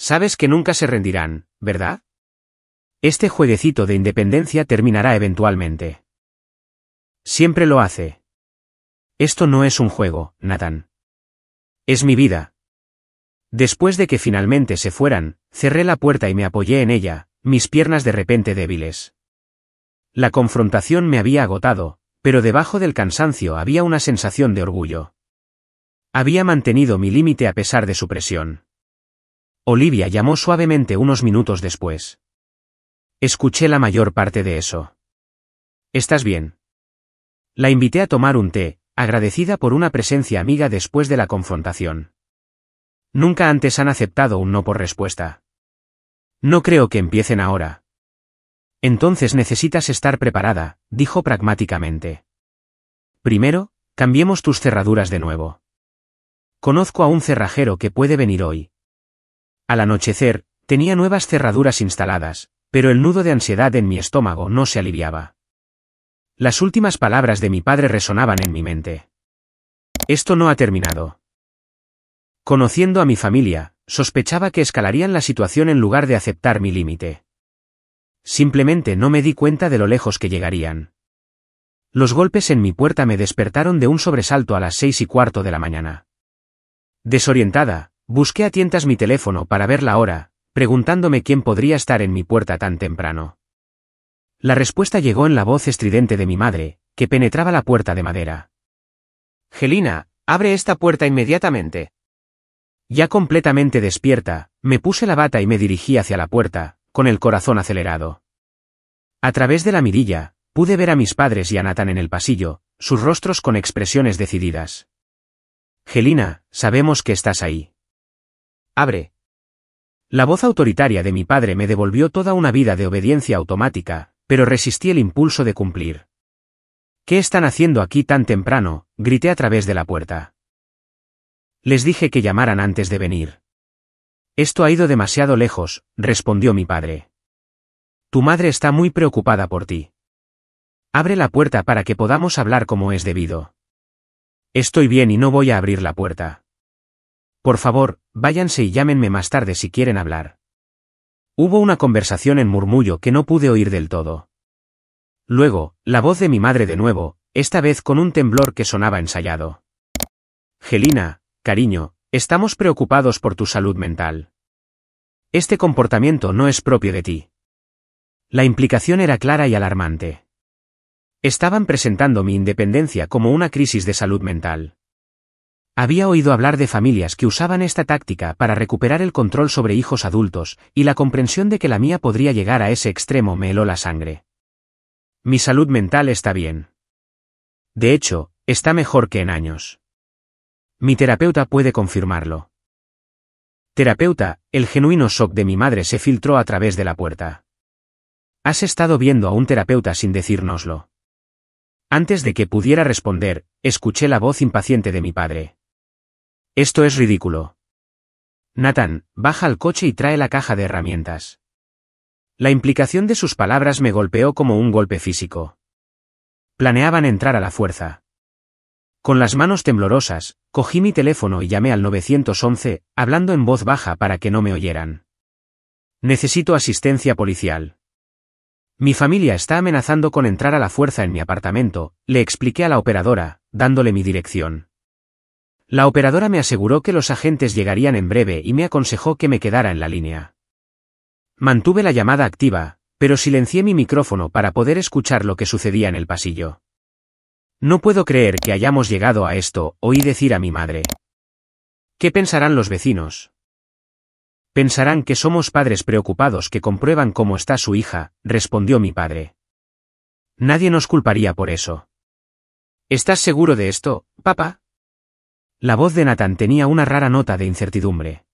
Speaker 1: Sabes que nunca se rendirán, ¿verdad? Este jueguecito de independencia terminará eventualmente. Siempre lo hace. Esto no es un juego, Nathan. Es mi vida. Después de que finalmente se fueran, cerré la puerta y me apoyé en ella, mis piernas de repente débiles. La confrontación me había agotado, pero debajo del cansancio había una sensación de orgullo. Había mantenido mi límite a pesar de su presión. Olivia llamó suavemente unos minutos después. Escuché la mayor parte de eso. ¿Estás bien? La invité a tomar un té, agradecida por una presencia amiga después de la confrontación. Nunca antes han aceptado un no por respuesta. No creo que empiecen ahora. Entonces necesitas estar preparada, dijo pragmáticamente. Primero, cambiemos tus cerraduras de nuevo. Conozco a un cerrajero que puede venir hoy. Al anochecer, tenía nuevas cerraduras instaladas, pero el nudo de ansiedad en mi estómago no se aliviaba. Las últimas palabras de mi padre resonaban en mi mente. Esto no ha terminado. Conociendo a mi familia, sospechaba que escalarían la situación en lugar de aceptar mi límite. Simplemente no me di cuenta de lo lejos que llegarían. Los golpes en mi puerta me despertaron de un sobresalto a las 6:15 de la mañana. Desorientada, busqué a tientas mi teléfono para ver la hora, preguntándome quién podría estar en mi puerta tan temprano. La respuesta llegó en la voz estridente de mi madre, que penetraba la puerta de madera. «Gelina, abre esta puerta inmediatamente». Ya completamente despierta, me puse la bata y me dirigí hacia la puerta, con el corazón acelerado. A través de la mirilla, pude ver a mis padres y a Nathan en el pasillo, sus rostros con expresiones decididas. «Gelina, sabemos que estás ahí. Abre». La voz autoritaria de mi padre me devolvió toda una vida de obediencia automática, pero resistí el impulso de cumplir. «¿Qué están haciendo aquí tan temprano?», grité a través de la puerta. «Les dije que llamaran antes de venir». «Esto ha ido demasiado lejos», respondió mi padre. «Tu madre está muy preocupada por ti. Abre la puerta para que podamos hablar como es debido». «Estoy bien y no voy a abrir la puerta. Por favor, váyanse y llámenme más tarde si quieren hablar». Hubo una conversación en murmullo que no pude oír del todo. Luego, la voz de mi madre de nuevo, esta vez con un temblor que sonaba ensayado. «Gelina, cariño, estamos preocupados por tu salud mental. Este comportamiento no es propio de ti». La implicación era clara y alarmante. Estaban presentando mi independencia como una crisis de salud mental. Había oído hablar de familias que usaban esta táctica para recuperar el control sobre hijos adultos, y la comprensión de que la mía podría llegar a ese extremo me heló la sangre. Mi salud mental está bien. De hecho, está mejor que en años. Mi terapeuta puede confirmarlo. Terapeuta, el genuino shock de mi madre se filtró a través de la puerta. «Has estado viendo a un terapeuta sin decírnoslo». Antes de que pudiera responder, escuché la voz impaciente de mi padre. «Esto es ridículo. Nathan, baja al coche y trae la caja de herramientas». La implicación de sus palabras me golpeó como un golpe físico. Planeaban entrar a la fuerza. Con las manos temblorosas, cogí mi teléfono y llamé al 911, hablando en voz baja para que no me oyeran. «Necesito asistencia policial. Mi familia está amenazando con entrar a la fuerza en mi apartamento», le expliqué a la operadora, dándole mi dirección. La operadora me aseguró que los agentes llegarían en breve y me aconsejó que me quedara en la línea. Mantuve la llamada activa, pero silencié mi micrófono para poder escuchar lo que sucedía en el pasillo. «No puedo creer que hayamos llegado a esto», oí decir a mi madre. «¿Qué pensarán los vecinos?» «Pensarán que somos padres preocupados que comprueban cómo está su hija», respondió mi padre. «Nadie nos culparía por eso». «¿Estás seguro de esto, papá?» La voz de Nathan tenía una rara nota de incertidumbre.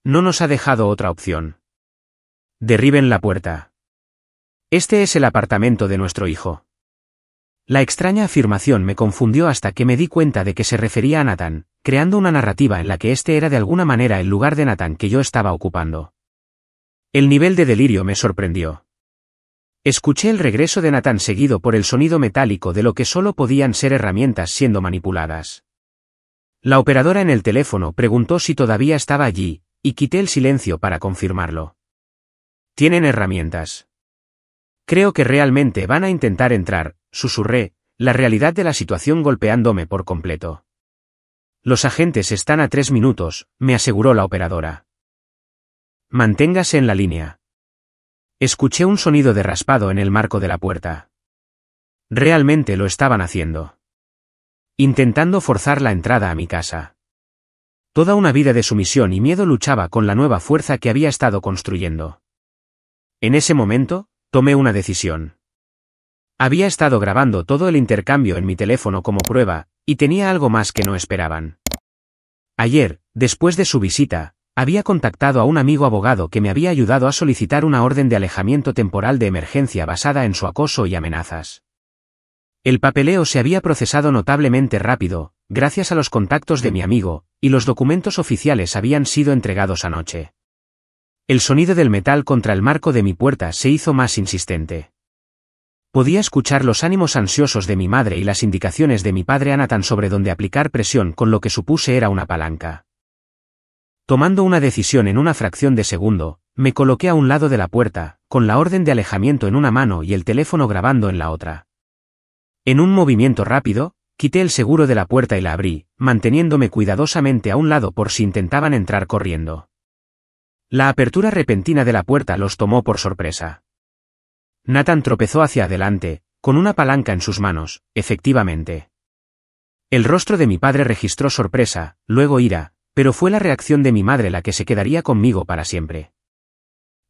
Speaker 1: No nos ha dejado otra opción. Derriben la puerta. Este es el apartamento de nuestro hijo. La extraña afirmación me confundió hasta que me di cuenta de que se refería a Nathan, creando una narrativa en la que este era de alguna manera el lugar de Nathan que yo estaba ocupando. El nivel de delirio me sorprendió. Escuché el regreso de Nathan seguido por el sonido metálico de lo que solo podían ser herramientas siendo manipuladas. La operadora en el teléfono preguntó si todavía estaba allí, y quité el silencio para confirmarlo. Tienen herramientas. Creo que realmente van a intentar entrar, susurré, la realidad de la situación golpeándome por completo. Los agentes están a 3 minutos, me aseguró la operadora. Manténgase en la línea. Escuché un sonido de raspado en el marco de la puerta. Realmente lo estaban haciendo. Intentando forzar la entrada a mi casa. Toda una vida de sumisión y miedo luchaba con la nueva fuerza que había estado construyendo. En ese momento, tomé una decisión. Había estado grabando todo el intercambio en mi teléfono como prueba, y tenía algo más que no esperaban. Ayer, después de su visita, había contactado a un amigo abogado que me había ayudado a solicitar una orden de alejamiento temporal de emergencia basada en su acoso y amenazas. El papeleo se había procesado notablemente rápido, gracias a los contactos de mi amigo, y los documentos oficiales habían sido entregados anoche. El sonido del metal contra el marco de mi puerta se hizo más insistente. Podía escuchar los ánimos ansiosos de mi madre y las indicaciones de mi padre a Nathan sobre dónde aplicar presión con lo que supuse era una palanca. Tomando una decisión en una fracción de segundo, me coloqué a un lado de la puerta, con la orden de alejamiento en una mano y el teléfono grabando en la otra. En un movimiento rápido, quité el seguro de la puerta y la abrí, manteniéndome cuidadosamente a un lado por si intentaban entrar corriendo. La apertura repentina de la puerta los tomó por sorpresa. Nathan tropezó hacia adelante, con una palanca en sus manos, efectivamente. El rostro de mi padre registró sorpresa, luego ira, pero fue la reacción de mi madre la que se quedaría conmigo para siempre.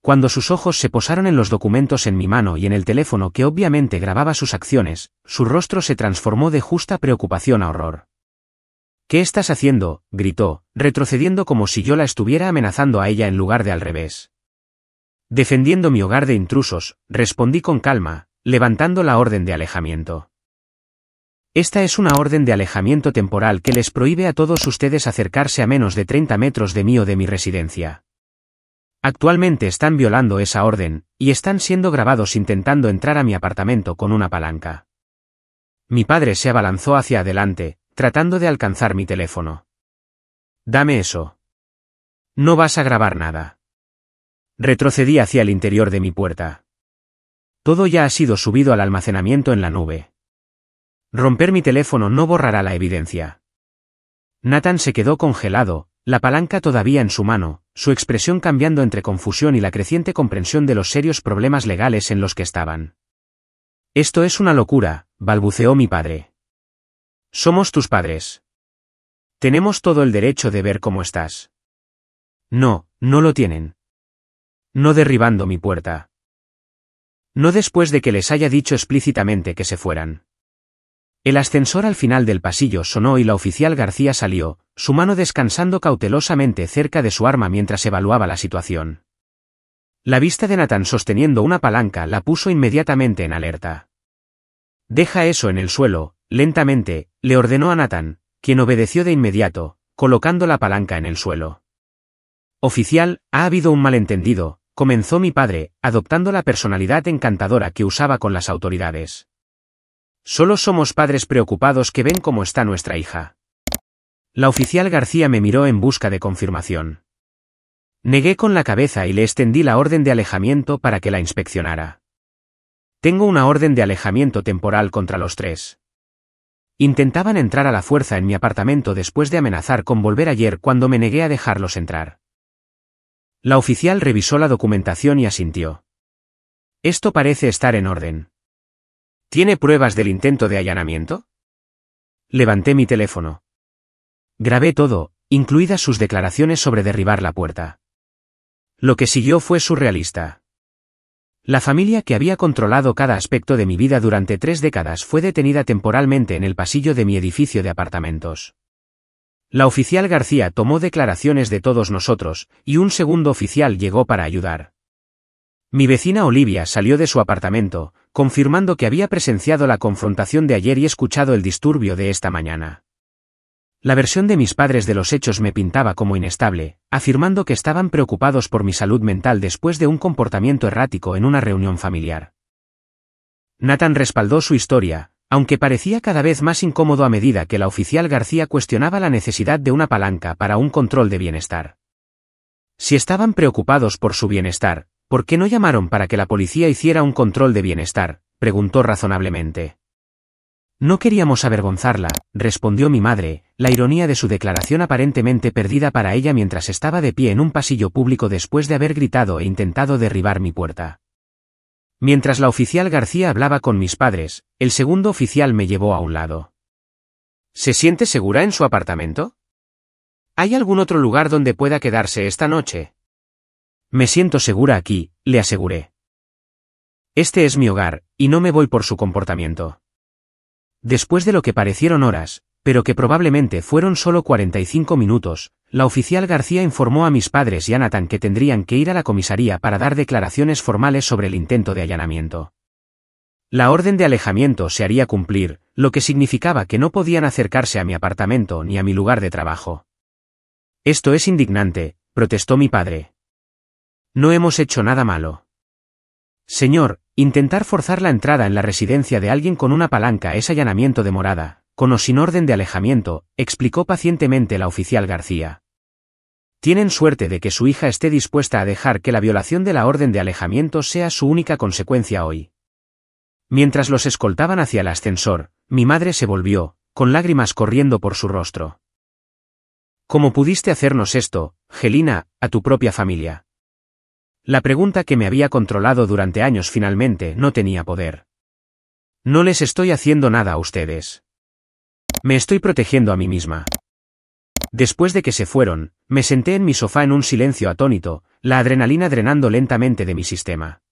Speaker 1: Cuando sus ojos se posaron en los documentos en mi mano y en el teléfono que obviamente grababa sus acciones, su rostro se transformó de justa preocupación a horror. ¿Qué estás haciendo?, gritó, retrocediendo como si yo la estuviera amenazando a ella en lugar de al revés. Defendiendo mi hogar de intrusos, respondí con calma, levantando la orden de alejamiento. Esta es una orden de alejamiento temporal que les prohíbe a todos ustedes acercarse a menos de 30 metros de mí o de mi residencia. Actualmente están violando esa orden, y están siendo grabados intentando entrar a mi apartamento con una palanca. Mi padre se abalanzó hacia adelante, tratando de alcanzar mi teléfono. Dame eso. No vas a grabar nada. Retrocedí hacia el interior de mi puerta. Todo ya ha sido subido al almacenamiento en la nube. Romper mi teléfono no borrará la evidencia. Nathan se quedó congelado, la palanca todavía en su mano, su expresión cambiando entre confusión y la creciente comprensión de los serios problemas legales en los que estaban. Esto es una locura, balbuceó mi padre. Somos tus padres. Tenemos todo el derecho de ver cómo estás. No, no lo tienen. No derribando mi puerta. No después de que les haya dicho explícitamente que se fueran. El ascensor al final del pasillo sonó y la oficial García salió, su mano descansando cautelosamente cerca de su arma mientras evaluaba la situación. La vista de Nathan sosteniendo una palanca la puso inmediatamente en alerta. Deja eso en el suelo, lentamente, le ordenó a Nathan, quien obedeció de inmediato, colocando la palanca en el suelo. Oficial, ha habido un malentendido, comenzó mi padre, adoptando la personalidad encantadora que usaba con las autoridades. Solo somos padres preocupados que ven cómo está nuestra hija. La oficial García me miró en busca de confirmación. Negué con la cabeza y le extendí la orden de alejamiento para que la inspeccionara. Tengo una orden de alejamiento temporal contra los 3. Intentaban entrar a la fuerza en mi apartamento después de amenazar con volver ayer cuando me negué a dejarlos entrar. La oficial revisó la documentación y asintió. Esto parece estar en orden. ¿Tiene pruebas del intento de allanamiento? Levanté mi teléfono. Grabé todo, incluidas sus declaraciones sobre derribar la puerta. Lo que siguió fue surrealista. La familia que había controlado cada aspecto de mi vida durante 3 décadas fue detenida temporalmente en el pasillo de mi edificio de apartamentos. La oficial García tomó declaraciones de todos nosotros, y un segundo oficial llegó para ayudar. Mi vecina Olivia salió de su apartamento, confirmando que había presenciado la confrontación de ayer y escuchado el disturbio de esta mañana. La versión de mis padres de los hechos me pintaba como inestable, afirmando que estaban preocupados por mi salud mental después de un comportamiento errático en una reunión familiar. Nathan respaldó su historia, aunque parecía cada vez más incómodo a medida que la oficial García cuestionaba la necesidad de una palanca para un control de bienestar. Si estaban preocupados por su bienestar, ¿por qué no llamaron para que la policía hiciera un control de bienestar?, preguntó razonablemente. No queríamos avergonzarla, respondió mi madre, la ironía de su declaración aparentemente perdida para ella mientras estaba de pie en un pasillo público después de haber gritado e intentado derribar mi puerta. Mientras la oficial García hablaba con mis padres, el segundo oficial me llevó a un lado. ¿Se siente segura en su apartamento? ¿Hay algún otro lugar donde pueda quedarse esta noche? Me siento segura aquí, le aseguré. Este es mi hogar, y no me voy por su comportamiento. Después de lo que parecieron horas, pero que probablemente fueron solo 45 minutos, la oficial García informó a mis padres y a Nathan que tendrían que ir a la comisaría para dar declaraciones formales sobre el intento de allanamiento. La orden de alejamiento se haría cumplir, lo que significaba que no podían acercarse a mi apartamento ni a mi lugar de trabajo. Esto es indignante, protestó mi padre. No hemos hecho nada malo. Señor, intentar forzar la entrada en la residencia de alguien con una palanca es allanamiento de morada, con o sin orden de alejamiento, explicó pacientemente la oficial García. Tienen suerte de que su hija esté dispuesta a dejar que la violación de la orden de alejamiento sea su única consecuencia hoy. Mientras los escoltaban hacia el ascensor, mi madre se volvió, con lágrimas corriendo por su rostro. ¿Cómo pudiste hacernos esto, Gelina, a tu propia familia? La pregunta que me había controlado durante años finalmente no tenía poder. No les estoy haciendo nada a ustedes. Me estoy protegiendo a mí misma. Después de que se fueron, me senté en mi sofá en un silencio atónito, la adrenalina drenando lentamente de mi sistema.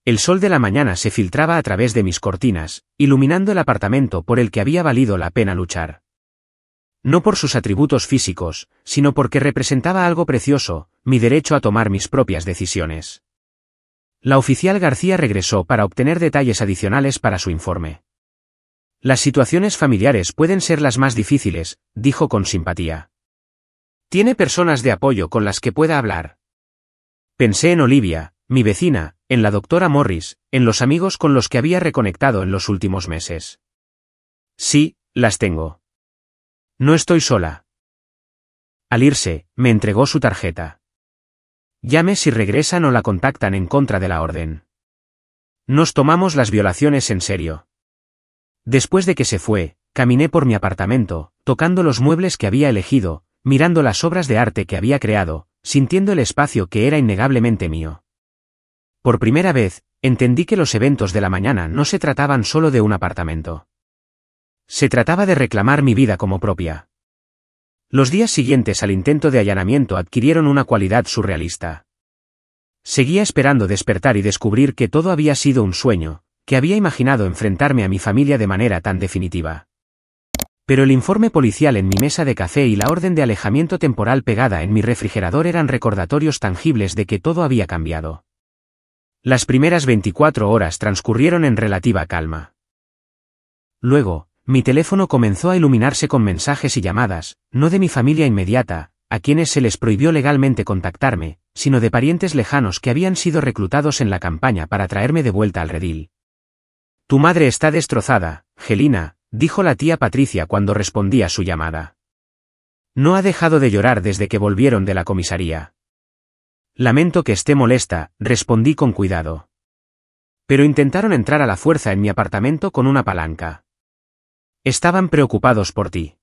Speaker 1: El sol de la mañana se filtraba a través de mis cortinas, iluminando el apartamento por el que había valido la pena luchar. No por sus atributos físicos, sino porque representaba algo precioso, mi derecho a tomar mis propias decisiones. La oficial García regresó para obtener detalles adicionales para su informe. Las situaciones familiares pueden ser las más difíciles, dijo con simpatía. ¿Tiene personas de apoyo con las que pueda hablar? Pensé en Olivia, mi vecina, en la doctora Morris, en los amigos con los que había reconectado en los últimos meses. Sí, las tengo. No estoy sola. Al irse, me entregó su tarjeta. Llame si regresan o la contactan en contra de la orden. Nos tomamos las violaciones en serio. Después de que se fue, caminé por mi apartamento, tocando los muebles que había elegido, mirando las obras de arte que había creado, sintiendo el espacio que era innegablemente mío. Por primera vez, entendí que los eventos de la mañana no se trataban solo de un apartamento. Se trataba de reclamar mi vida como propia. Los días siguientes al intento de allanamiento adquirieron una cualidad surrealista. Seguía esperando despertar y descubrir que todo había sido un sueño, que había imaginado enfrentarme a mi familia de manera tan definitiva. Pero el informe policial en mi mesa de café y la orden de alejamiento temporal pegada en mi refrigerador eran recordatorios tangibles de que todo había cambiado. Las primeras 24 horas transcurrieron en relativa calma. Luego, mi teléfono comenzó a iluminarse con mensajes y llamadas, no de mi familia inmediata, a quienes se les prohibió legalmente contactarme, sino de parientes lejanos que habían sido reclutados en la campaña para traerme de vuelta al redil. Tu madre está destrozada, Gelina, dijo la tía Patricia cuando respondí a su llamada. No ha dejado de llorar desde que volvieron de la comisaría. Lamento que esté molesta, respondí con cuidado. Pero intentaron entrar a la fuerza en mi apartamento con una palanca. Estaban preocupados por ti.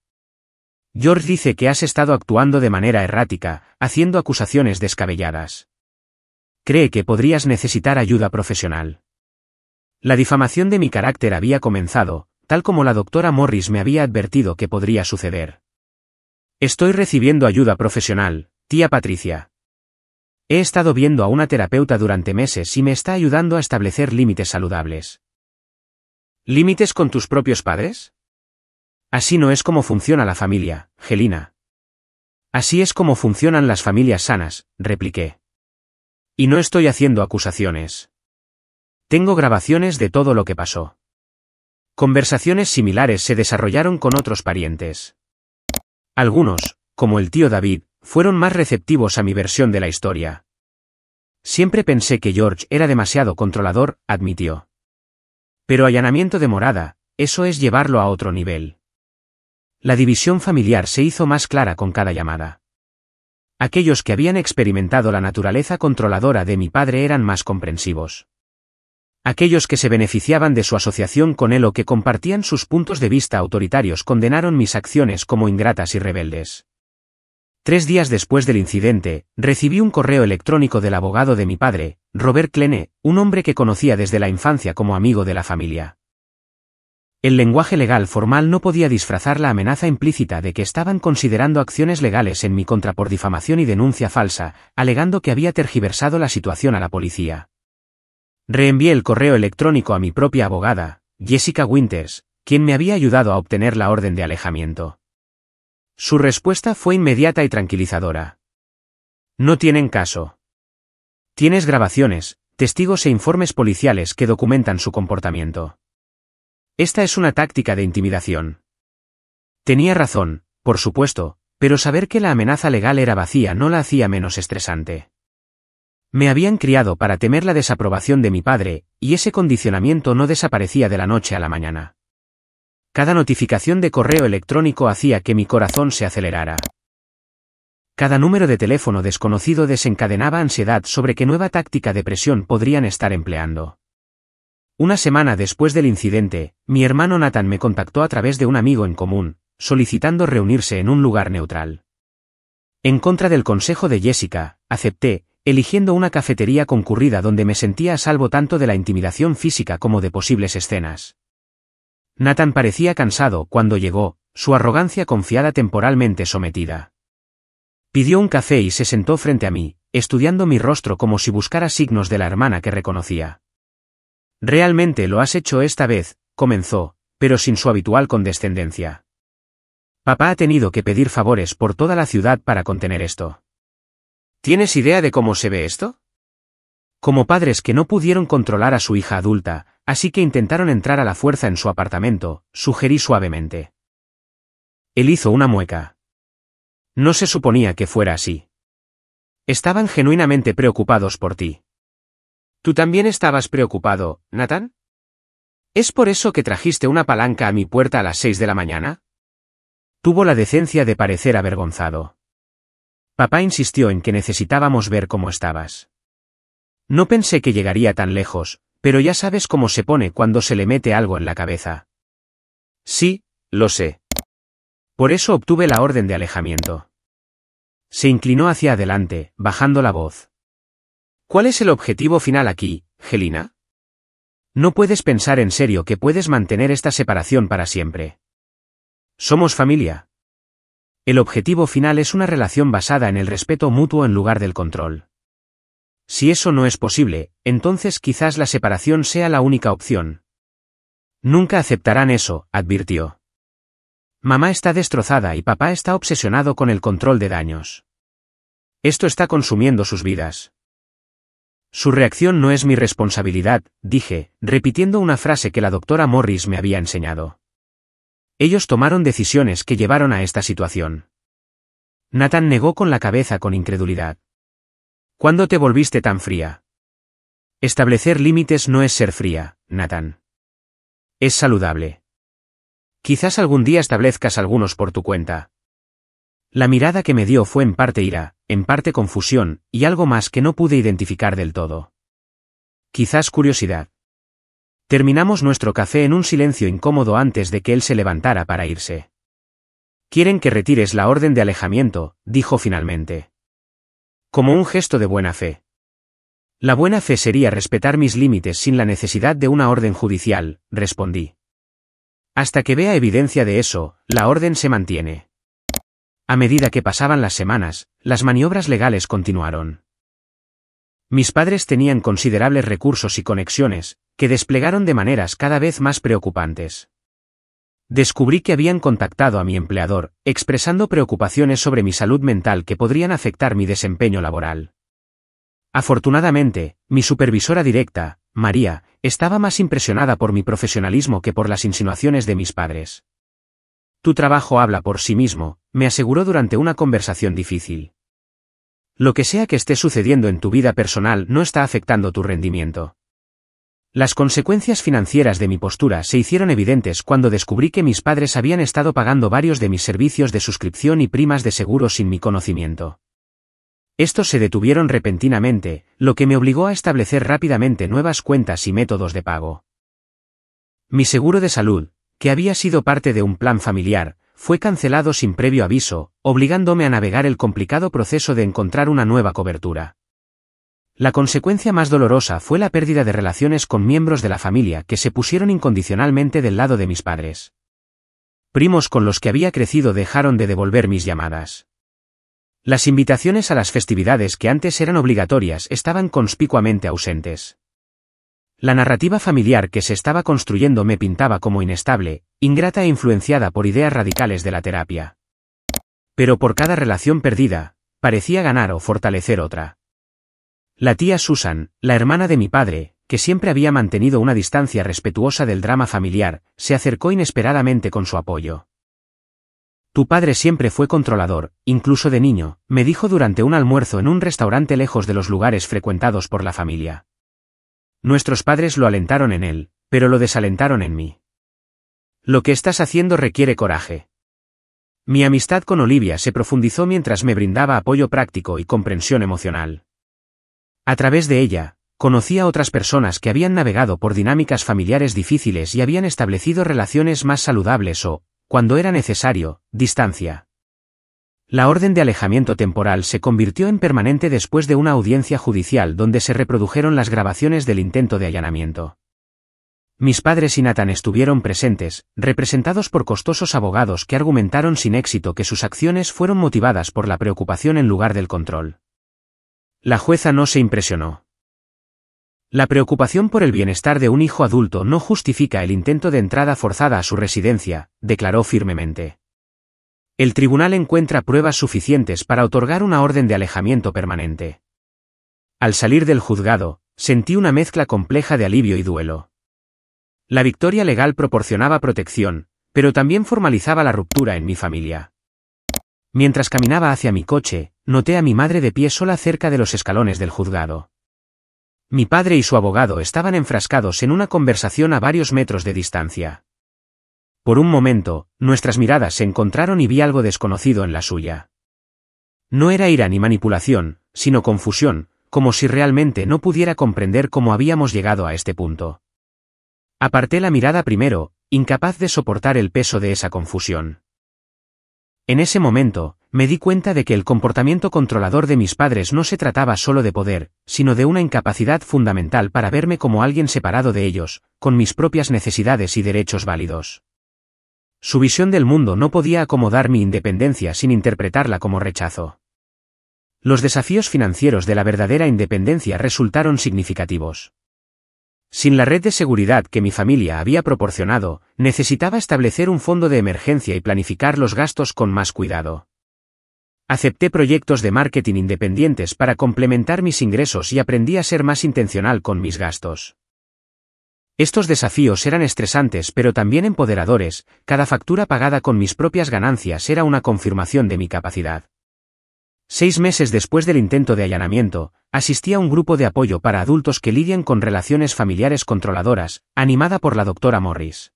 Speaker 1: George dice que has estado actuando de manera errática, haciendo acusaciones descabelladas. Cree que podrías necesitar ayuda profesional. La difamación de mi carácter había comenzado, tal como la doctora Morris me había advertido que podría suceder. Estoy recibiendo ayuda profesional, tía Patricia. He estado viendo a una terapeuta durante meses y me está ayudando a establecer límites saludables. ¿Límites con tus propios padres? Así no es como funciona la familia, Helena. Así es como funcionan las familias sanas, repliqué. Y no estoy haciendo acusaciones. Tengo grabaciones de todo lo que pasó. Conversaciones similares se desarrollaron con otros parientes. Algunos, como el tío David, fueron más receptivos a mi versión de la historia. Siempre pensé que George era demasiado controlador, admitió. Pero allanamiento de morada, eso es llevarlo a otro nivel. La división familiar se hizo más clara con cada llamada. Aquellos que habían experimentado la naturaleza controladora de mi padre eran más comprensivos. Aquellos que se beneficiaban de su asociación con él o que compartían sus puntos de vista autoritarios condenaron mis acciones como ingratas y rebeldes. 3 días después del incidente, recibí un correo electrónico del abogado de mi padre, Robert Kleene, un hombre que conocía desde la infancia como amigo de la familia. El lenguaje legal formal no podía disfrazar la amenaza implícita de que estaban considerando acciones legales en mi contra por difamación y denuncia falsa, alegando que había tergiversado la situación a la policía. Reenvié el correo electrónico a mi propia abogada, Jessica Winters, quien me había ayudado a obtener la orden de alejamiento. Su respuesta fue inmediata y tranquilizadora. No tienen caso. Tienes grabaciones, testigos e informes policiales que documentan su comportamiento. Esta es una táctica de intimidación. Tenía razón, por supuesto, pero saber que la amenaza legal era vacía no la hacía menos estresante. Me habían criado para temer la desaprobación de mi padre, y ese condicionamiento no desaparecía de la noche a la mañana. Cada notificación de correo electrónico hacía que mi corazón se acelerara. Cada número de teléfono desconocido desencadenaba ansiedad sobre qué nueva táctica de presión podrían estar empleando. Una semana después del incidente, mi hermano Nathan me contactó a través de un amigo en común, solicitando reunirse en un lugar neutral. En contra del consejo de Jessica, acepté, eligiendo una cafetería concurrida donde me sentía a salvo tanto de la intimidación física como de posibles escenas. Nathan parecía cansado cuando llegó, su arrogancia confiada temporalmente sometida. Pidió un café y se sentó frente a mí, estudiando mi rostro como si buscara signos de la hermana que reconocía. «Realmente lo has hecho esta vez», comenzó, pero sin su habitual condescendencia. «Papá ha tenido que pedir favores por toda la ciudad para contener esto». «¿Tienes idea de cómo se ve esto?» Como padres que no pudieron controlar a su hija adulta, así que intentaron entrar a la fuerza en su apartamento, sugerí suavemente. Él hizo una mueca. No se suponía que fuera así. Estaban genuinamente preocupados por ti. ¿Tú también estabas preocupado, Nathan? ¿Es por eso que trajiste una palanca a mi puerta a las 6 de la mañana? Tuvo la decencia de parecer avergonzado. Papá insistió en que necesitábamos ver cómo estabas. No pensé que llegaría tan lejos, pero ya sabes cómo se pone cuando se le mete algo en la cabeza. Sí, lo sé. Por eso obtuve la orden de alejamiento. Se inclinó hacia adelante, bajando la voz. ¿Cuál es el objetivo final aquí, Helena? No puedes pensar en serio que puedes mantener esta separación para siempre. Somos familia. El objetivo final es una relación basada en el respeto mutuo en lugar del control. Si eso no es posible, entonces quizás la separación sea la única opción. Nunca aceptarán eso, advirtió. Mamá está destrozada y papá está obsesionado con el control de daños. Esto está consumiendo sus vidas. Su reacción no es mi responsabilidad, dije, repitiendo una frase que la doctora Morris me había enseñado. Ellos tomaron decisiones que llevaron a esta situación. Nathan negó con la cabeza con incredulidad. ¿Cuándo te volviste tan fría? Establecer límites no es ser fría, Nathan. Es saludable. Quizás algún día establezcas algunos por tu cuenta. La mirada que me dio fue en parte ira, en parte confusión, y algo más que no pude identificar del todo. Quizás curiosidad. Terminamos nuestro café en un silencio incómodo antes de que él se levantara para irse. Quieren que retires la orden de alejamiento, dijo finalmente. Como un gesto de buena fe. La buena fe sería respetar mis límites sin la necesidad de una orden judicial, respondí. Hasta que vea evidencia de eso, la orden se mantiene. A medida que pasaban las semanas, las maniobras legales continuaron. Mis padres tenían considerables recursos y conexiones, que desplegaron de maneras cada vez más preocupantes. Descubrí que habían contactado a mi empleador, expresando preocupaciones sobre mi salud mental que podrían afectar mi desempeño laboral. Afortunadamente, mi supervisora directa, María, estaba más impresionada por mi profesionalismo que por las insinuaciones de mis padres. Tu trabajo habla por sí mismo, me aseguró durante una conversación difícil. Lo que sea que esté sucediendo en tu vida personal no está afectando tu rendimiento. Las consecuencias financieras de mi postura se hicieron evidentes cuando descubrí que mis padres habían estado pagando varios de mis servicios de suscripción y primas de seguro sin mi conocimiento. Estos se detuvieron repentinamente, lo que me obligó a establecer rápidamente nuevas cuentas y métodos de pago. Mi seguro de salud, que había sido parte de un plan familiar, fue cancelado sin previo aviso, obligándome a navegar el complicado proceso de encontrar una nueva cobertura. La consecuencia más dolorosa fue la pérdida de relaciones con miembros de la familia que se pusieron incondicionalmente del lado de mis padres. Primos con los que había crecido dejaron de devolver mis llamadas. Las invitaciones a las festividades que antes eran obligatorias estaban conspicuamente ausentes. La narrativa familiar que se estaba construyendo me pintaba como inestable, ingrata e influenciada por ideas radicales de la terapia. Pero por cada relación perdida, parecía ganar o fortalecer otra. La tía Susan, la hermana de mi padre, que siempre había mantenido una distancia respetuosa del drama familiar, se acercó inesperadamente con su apoyo. Tu padre siempre fue controlador, incluso de niño, me dijo durante un almuerzo en un restaurante lejos de los lugares frecuentados por la familia. Nuestros padres lo alentaron en él, pero lo desalentaron en mí. Lo que estás haciendo requiere coraje. Mi amistad con Olivia se profundizó mientras me brindaba apoyo práctico y comprensión emocional. A través de ella, conocí a otras personas que habían navegado por dinámicas familiares difíciles y habían establecido relaciones más saludables o, cuando era necesario, distancia. La orden de alejamiento temporal se convirtió en permanente después de una audiencia judicial donde se reprodujeron las grabaciones del intento de allanamiento. Mis padres y Nathan estuvieron presentes, representados por costosos abogados que argumentaron sin éxito que sus acciones fueron motivadas por la preocupación en lugar del control. La jueza no se impresionó. La preocupación por el bienestar de un hijo adulto no justifica el intento de entrada forzada a su residencia, declaró firmemente. El tribunal encuentra pruebas suficientes para otorgar una orden de alejamiento permanente. Al salir del juzgado, sentí una mezcla compleja de alivio y duelo. La victoria legal proporcionaba protección, pero también formalizaba la ruptura en mi familia. Mientras caminaba hacia mi coche, noté a mi madre de pie sola cerca de los escalones del juzgado. Mi padre y su abogado estaban enfrascados en una conversación a varios metros de distancia. Por un momento, nuestras miradas se encontraron y vi algo desconocido en la suya. No era ira ni manipulación, sino confusión, como si realmente no pudiera comprender cómo habíamos llegado a este punto. Aparté la mirada primero, incapaz de soportar el peso de esa confusión. En ese momento, me di cuenta de que el comportamiento controlador de mis padres no se trataba solo de poder, sino de una incapacidad fundamental para verme como alguien separado de ellos, con mis propias necesidades y derechos válidos. Su visión del mundo no podía acomodar mi independencia sin interpretarla como rechazo. Los desafíos financieros de la verdadera independencia resultaron significativos. Sin la red de seguridad que mi familia había proporcionado, necesitaba establecer un fondo de emergencia y planificar los gastos con más cuidado. Acepté proyectos de marketing independientes para complementar mis ingresos y aprendí a ser más intencional con mis gastos. Estos desafíos eran estresantes pero también empoderadores, cada factura pagada con mis propias ganancias era una confirmación de mi capacidad. 6 meses después del intento de allanamiento, asistí a un grupo de apoyo para adultos que lidian con relaciones familiares controladoras, animada por la doctora Morris.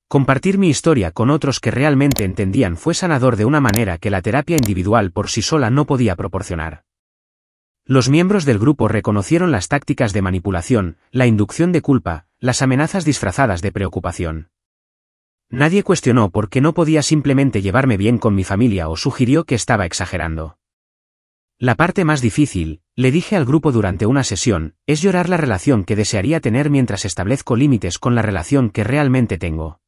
Speaker 1: Compartir mi historia con otros que realmente entendían fue sanador de una manera que la terapia individual por sí sola no podía proporcionar. Los miembros del grupo reconocieron las tácticas de manipulación, la inducción de culpa, las amenazas disfrazadas de preocupación. Nadie cuestionó por qué no podía simplemente llevarme bien con mi familia o sugirió que estaba exagerando. La parte más difícil, le dije al grupo durante una sesión, es llorar la relación que desearía tener mientras establezco límites con la relación que realmente tengo.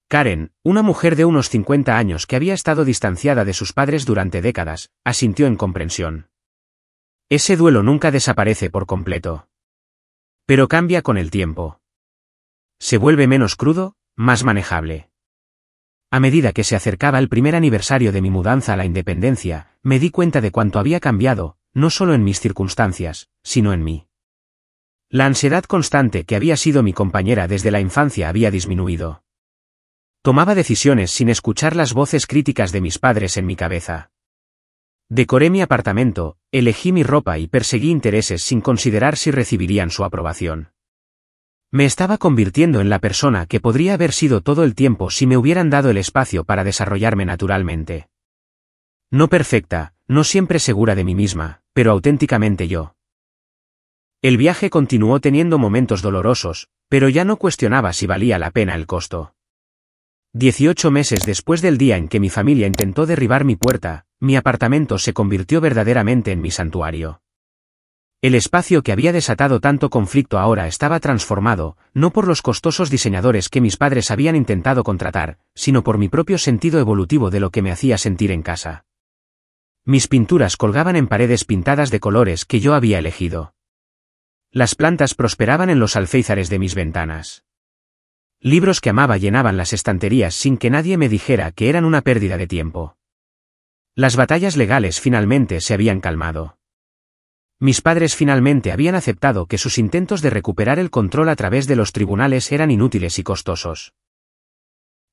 Speaker 1: Karen, una mujer de unos 50 años que había estado distanciada de sus padres durante décadas, asintió en comprensión. Ese duelo nunca desaparece por completo. Pero cambia con el tiempo. Se vuelve menos crudo, más manejable. A medida que se acercaba el primer aniversario de mi mudanza a la Independencia, me di cuenta de cuánto había cambiado, no solo en mis circunstancias, sino en mí. La ansiedad constante que había sido mi compañera desde la infancia había disminuido. Tomaba decisiones sin escuchar las voces críticas de mis padres en mi cabeza. Decoré mi apartamento, elegí mi ropa y perseguí intereses sin considerar si recibirían su aprobación. Me estaba convirtiendo en la persona que podría haber sido todo el tiempo si me hubieran dado el espacio para desarrollarme naturalmente. No perfecta, no siempre segura de mí misma, pero auténticamente yo. El viaje continuó teniendo momentos dolorosos, pero ya no cuestionaba si valía la pena el costo. 18 meses después del día en que mi familia intentó derribar mi puerta, mi apartamento se convirtió verdaderamente en mi santuario. El espacio que había desatado tanto conflicto ahora estaba transformado, no por los costosos diseñadores que mis padres habían intentado contratar, sino por mi propio sentido evolutivo de lo que me hacía sentir en casa. Mis pinturas colgaban en paredes pintadas de colores que yo había elegido. Las plantas prosperaban en los alféizares de mis ventanas. Libros que amaba llenaban las estanterías sin que nadie me dijera que eran una pérdida de tiempo. Las batallas legales finalmente se habían calmado. Mis padres finalmente habían aceptado que sus intentos de recuperar el control a través de los tribunales eran inútiles y costosos.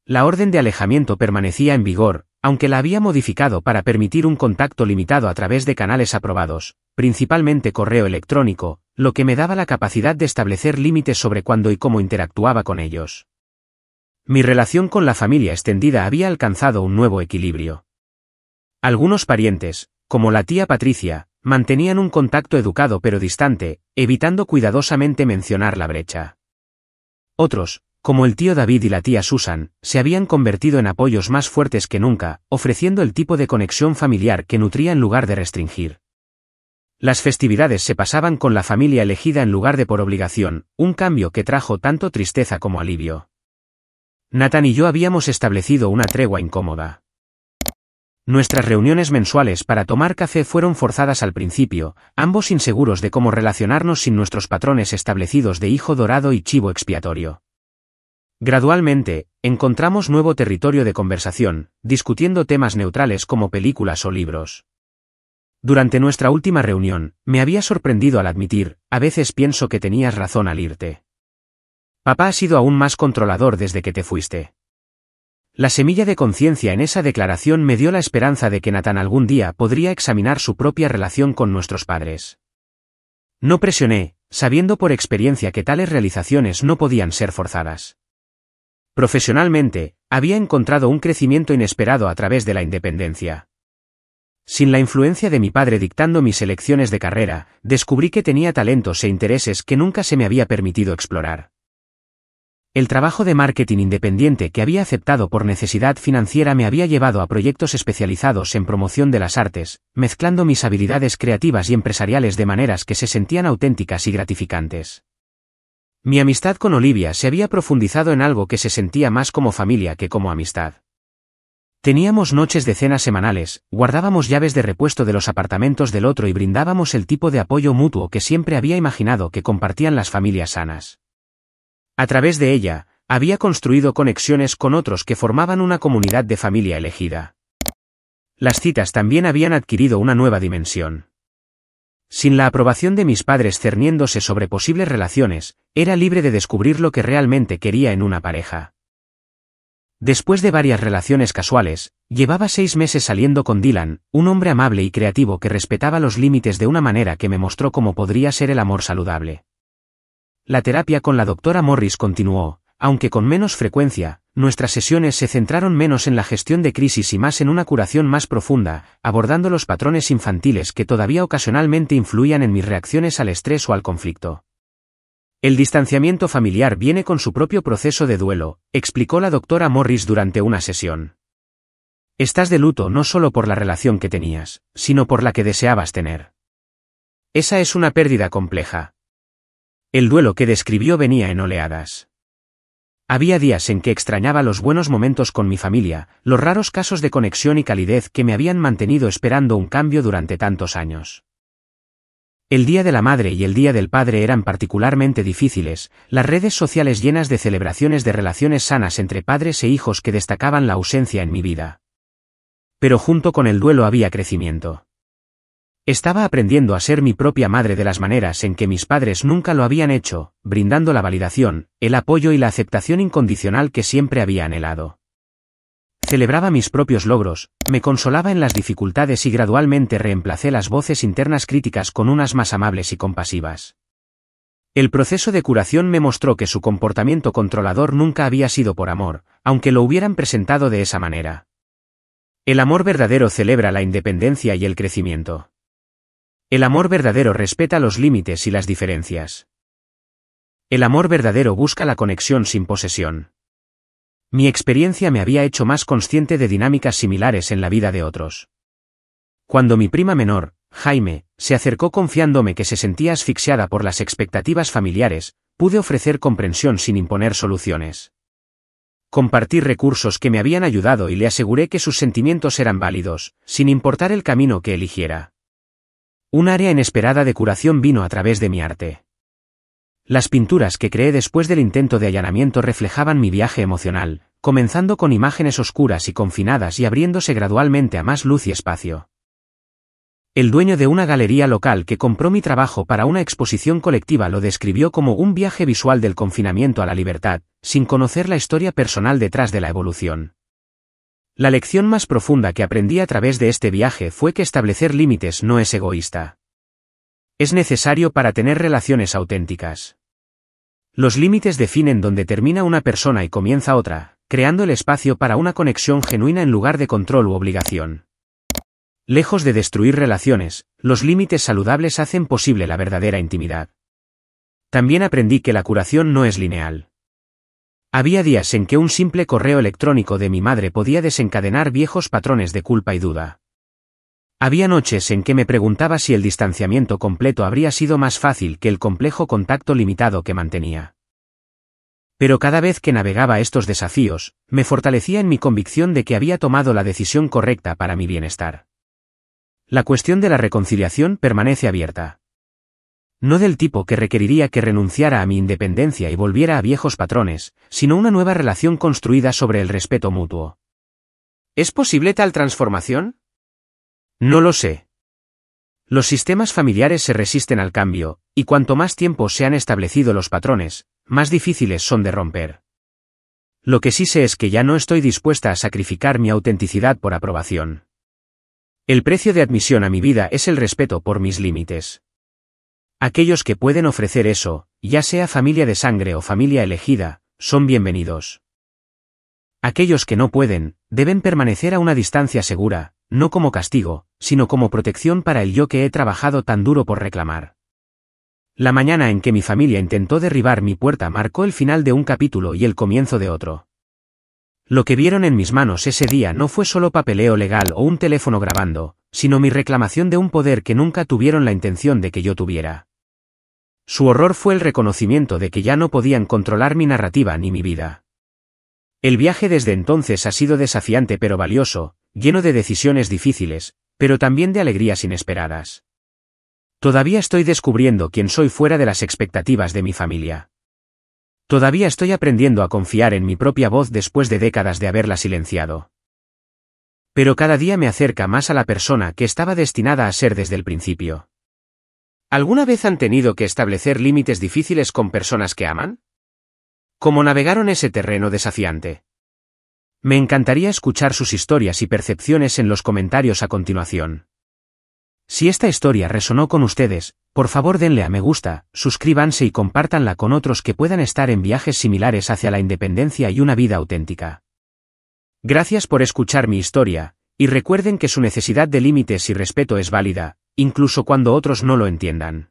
Speaker 1: La orden de alejamiento permanecía en vigor, aunque la había modificado para permitir un contacto limitado a través de canales aprobados, principalmente correo electrónico, lo que me daba la capacidad de establecer límites sobre cuándo y cómo interactuaba con ellos. Mi relación con la familia extendida había alcanzado un nuevo equilibrio. Algunos parientes, como la tía Patricia, mantenían un contacto educado pero distante, evitando cuidadosamente mencionar la brecha. Otros, como el tío David y la tía Susan, se habían convertido en apoyos más fuertes que nunca, ofreciendo el tipo de conexión familiar que nutría en lugar de restringir. Las festividades se pasaban con la familia elegida en lugar de por obligación, un cambio que trajo tanto tristeza como alivio. Nathan y yo habíamos establecido una tregua incómoda. Nuestras reuniones mensuales para tomar café fueron forzadas al principio, ambos inseguros de cómo relacionarnos sin nuestros patrones establecidos de hijo dorado y chivo expiatorio. Gradualmente, encontramos nuevo territorio de conversación, discutiendo temas neutrales como películas o libros. Durante nuestra última reunión, me había sorprendido al admitir, a veces pienso que tenías razón al irte. Papá ha sido aún más controlador desde que te fuiste. La semilla de conciencia en esa declaración me dio la esperanza de que Nathan algún día podría examinar su propia relación con nuestros padres. No presioné, sabiendo por experiencia que tales realizaciones no podían ser forzadas. Profesionalmente, había encontrado un crecimiento inesperado a través de la independencia. Sin la influencia de mi padre dictando mis elecciones de carrera, descubrí que tenía talentos e intereses que nunca se me había permitido explorar. El trabajo de marketing independiente que había aceptado por necesidad financiera me había llevado a proyectos especializados en promoción de las artes, mezclando mis habilidades creativas y empresariales de maneras que se sentían auténticas y gratificantes. Mi amistad con Olivia se había profundizado en algo que se sentía más como familia que como amistad. Teníamos noches de cena semanales, guardábamos llaves de repuesto de los apartamentos del otro y brindábamos el tipo de apoyo mutuo que siempre había imaginado que compartían las familias sanas. A través de ella, había construido conexiones con otros que formaban una comunidad de familia elegida. Las citas también habían adquirido una nueva dimensión. Sin la aprobación de mis padres cerniéndose sobre posibles relaciones, era libre de descubrir lo que realmente quería en una pareja. Después de varias relaciones casuales, llevaba 6 meses saliendo con Dylan, un hombre amable y creativo que respetaba los límites de una manera que me mostró cómo podría ser el amor saludable. La terapia con la doctora Morris continuó, aunque con menos frecuencia, nuestras sesiones se centraron menos en la gestión de crisis y más en una curación más profunda, abordando los patrones infantiles que todavía ocasionalmente influían en mis reacciones al estrés o al conflicto. El distanciamiento familiar viene con su propio proceso de duelo, explicó la doctora Morris durante una sesión. Estás de luto no solo por la relación que tenías, sino por la que deseabas tener. Esa es una pérdida compleja. El duelo que describió venía en oleadas. Había días en que extrañaba los buenos momentos con mi familia, los raros casos de conexión y calidez que me habían mantenido esperando un cambio durante tantos años. El Día de la Madre y el Día del Padre eran particularmente difíciles, las redes sociales llenas de celebraciones de relaciones sanas entre padres e hijos que destacaban la ausencia en mi vida. Pero junto con el duelo había crecimiento. Estaba aprendiendo a ser mi propia madre de las maneras en que mis padres nunca lo habían hecho, brindando la validación, el apoyo y la aceptación incondicional que siempre había anhelado. Celebraba mis propios logros, me consolaba en las dificultades y gradualmente reemplacé las voces internas críticas con unas más amables y compasivas. El proceso de curación me mostró que su comportamiento controlador nunca había sido por amor, aunque lo hubieran presentado de esa manera. El amor verdadero celebra la independencia y el crecimiento. El amor verdadero respeta los límites y las diferencias. El amor verdadero busca la conexión sin posesión. Mi experiencia me había hecho más consciente de dinámicas similares en la vida de otros. Cuando mi prima menor, Jaime, se acercó confiándome que se sentía asfixiada por las expectativas familiares, pude ofrecer comprensión sin imponer soluciones. Compartí recursos que me habían ayudado y le aseguré que sus sentimientos eran válidos, sin importar el camino que eligiera. Un área inesperada de curación vino a través de mi arte. Las pinturas que creé después del intento de allanamiento reflejaban mi viaje emocional, comenzando con imágenes oscuras y confinadas y abriéndose gradualmente a más luz y espacio. El dueño de una galería local que compró mi trabajo para una exposición colectiva lo describió como un viaje visual del confinamiento a la libertad, sin conocer la historia personal detrás de la evolución. La lección más profunda que aprendí a través de este viaje fue que establecer límites no es egoísta. Es necesario para tener relaciones auténticas. Los límites definen dónde termina una persona y comienza otra, creando el espacio para una conexión genuina en lugar de control u obligación. Lejos de destruir relaciones, los límites saludables hacen posible la verdadera intimidad. También aprendí que la curación no es lineal. Había días en que un simple correo electrónico de mi madre podía desencadenar viejos patrones de culpa y duda. Había noches en que me preguntaba si el distanciamiento completo habría sido más fácil que el complejo contacto limitado que mantenía. Pero cada vez que navegaba estos desafíos, me fortalecía en mi convicción de que había tomado la decisión correcta para mi bienestar. La cuestión de la reconciliación permanece abierta. No del tipo que requeriría que renunciara a mi independencia y volviera a viejos patrones, sino una nueva relación construida sobre el respeto mutuo. ¿Es posible tal transformación? No lo sé. Los sistemas familiares se resisten al cambio, y cuanto más tiempo se han establecido los patrones, más difíciles son de romper. Lo que sí sé es que ya no estoy dispuesta a sacrificar mi autenticidad por aprobación. El precio de admisión a mi vida es el respeto por mis límites. Aquellos que pueden ofrecer eso, ya sea familia de sangre o familia elegida, son bienvenidos. Aquellos que no pueden, deben permanecer a una distancia segura, no como castigo, sino como protección para el yo que he trabajado tan duro por reclamar. La mañana en que mi familia intentó derribar mi puerta marcó el final de un capítulo y el comienzo de otro. Lo que vieron en mis manos ese día no fue solo papeleo legal o un teléfono grabando, sino mi reclamación de un poder que nunca tuvieron la intención de que yo tuviera. Su horror fue el reconocimiento de que ya no podían controlar mi narrativa ni mi vida. El viaje desde entonces ha sido desafiante pero valioso, lleno de decisiones difíciles, pero también de alegrías inesperadas. Todavía estoy descubriendo quién soy fuera de las expectativas de mi familia. Todavía estoy aprendiendo a confiar en mi propia voz después de décadas de haberla silenciado. Pero cada día me acerca más a la persona que estaba destinada a ser desde el principio. ¿Alguna vez han tenido que establecer límites difíciles con personas que aman? ¿Cómo navegaron ese terreno desafiante? Me encantaría escuchar sus historias y percepciones en los comentarios a continuación. Si esta historia resonó con ustedes, por favor denle a me gusta, suscríbanse y compártanla con otros que puedan estar en viajes similares hacia la independencia y una vida auténtica. Gracias por escuchar mi historia, y recuerden que su necesidad de límites y respeto es válida, incluso cuando otros no lo entiendan.